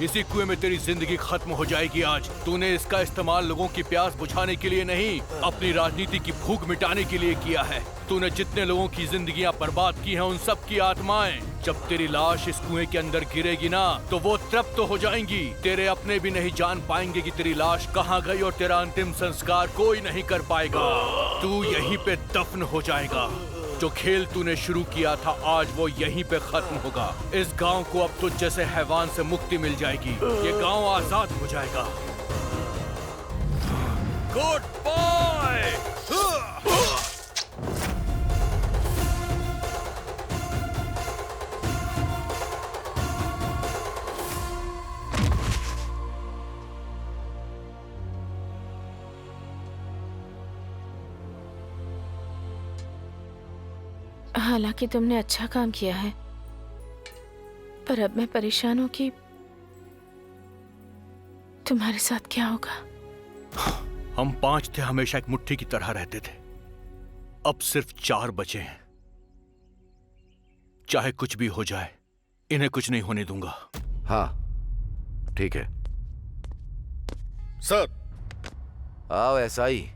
S2: इसी कुएं में तेरी जिंदगी खत्म हो जाएगी आज। तूने इसका इस्तेमाल लोगों की प्यास बुझाने के लिए नहीं, अपनी राजनीति की भूख मिटाने के लिए किया है। तूने जितने लोगों की जिंदगियां बर्बाद की हैं, उन सब की आत्माएं जब तेरी लाश इस कुएं के अंदर गिरेगी ना, तो वो तृप्त हो जाएंगी। तेरे अपने भी नहीं जान पाएंगे कि तेरी लाश कहाँ गई और तेरा अंतिम संस्कार कोई नहीं कर पाएगा। तू यहीं पे दफन हो जाएगा। जो खेल तूने शुरू किया था आज वो यहीं पे खत्म होगा। इस गांव को अब तुझ जैसे हैवान से मुक्ति मिल जाएगी। ये गांव आजाद हो जाएगा। Goodbye.
S12: हालांकि तुमने अच्छा काम किया है, पर अब मैं परेशान हूं कि तुम्हारे साथ क्या होगा।
S2: हम 5 थे, हमेशा एक मुट्ठी की तरह रहते थे। अब सिर्फ 4 बचे हैं। चाहे कुछ भी हो जाए, इन्हें कुछ नहीं होने दूंगा।
S6: हाँ ठीक है
S1: सर।
S6: आओ एसआई,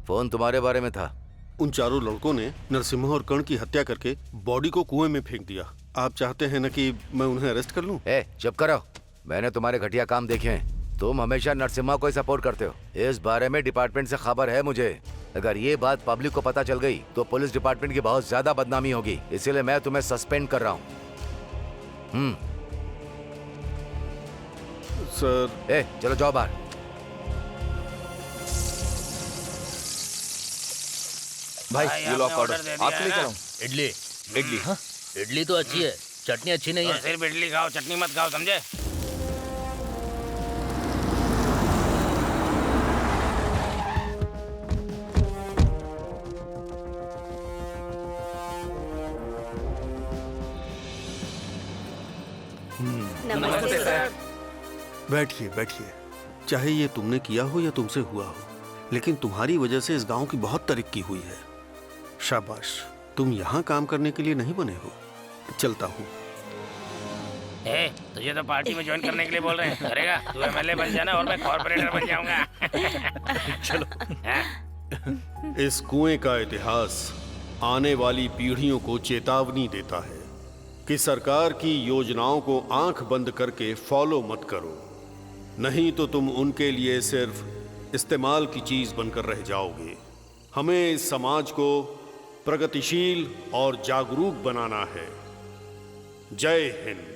S6: फोन तुम्हारे बारे में था।
S1: उन चारों लड़कों ने नरसिम्हा और कर्ण की हत्या करके बॉडी को कुएं में फेंक दिया। आप चाहते हैं ना कि मैं उन्हें अरेस्ट कर लूं?
S6: चुप करो, मैंने तुम्हारे घटिया काम देखे हैं। तुम हमेशा नरसिम्हा को ही सपोर्ट करते हो। इस बारे में डिपार्टमेंट से खबर है मुझे। अगर ये बात पब्लिक को पता चल गई तो पुलिस डिपार्टमेंट की बहुत ज्यादा बदनामी होगी। इसीलिए मैं तुम्हें सस्पेंड कर रहा हूँ।
S1: सर।
S6: चलो जाओ बाहर।
S7: भाई ये लो ऑर्डर आपके लिए चलाऊं?
S10: इडली।
S7: इडली? हाँ
S10: इडली तो अच्छी है, चटनी अच्छी नहीं है।
S5: सिर्फ इडली खाओ, चटनी मत खाओ, समझे?
S11: नमस्ते सर।
S1: बैठिए बैठिए। चाहे ये तुमने किया हो या तुमसे हुआ हो, लेकिन तुम्हारी वजह से इस गांव की बहुत तरक्की हुई है। शाबाश। तुम यहाँ काम करने के लिए नहीं बने हो। चलता हूँ।
S5: तुझे तो पार्टी में ज्वाइन करने के लिए बोल रहे हैं। करेगा? तू एमएलए बन जाना और मैं कॉर्पोरेटर बन जाऊंगा।
S1: चलो। इस कुएं का इतिहास आने वाली पीढ़ियों को चेतावनी देता है कि सरकार की योजनाओं को आंख बंद करके फॉलो मत करो, नहीं तो तुम उनके लिए सिर्फ इस्तेमाल की चीज बनकर रह जाओगे। हमें इस समाज को प्रगतिशील और जागरूक बनाना है। जय हिंद।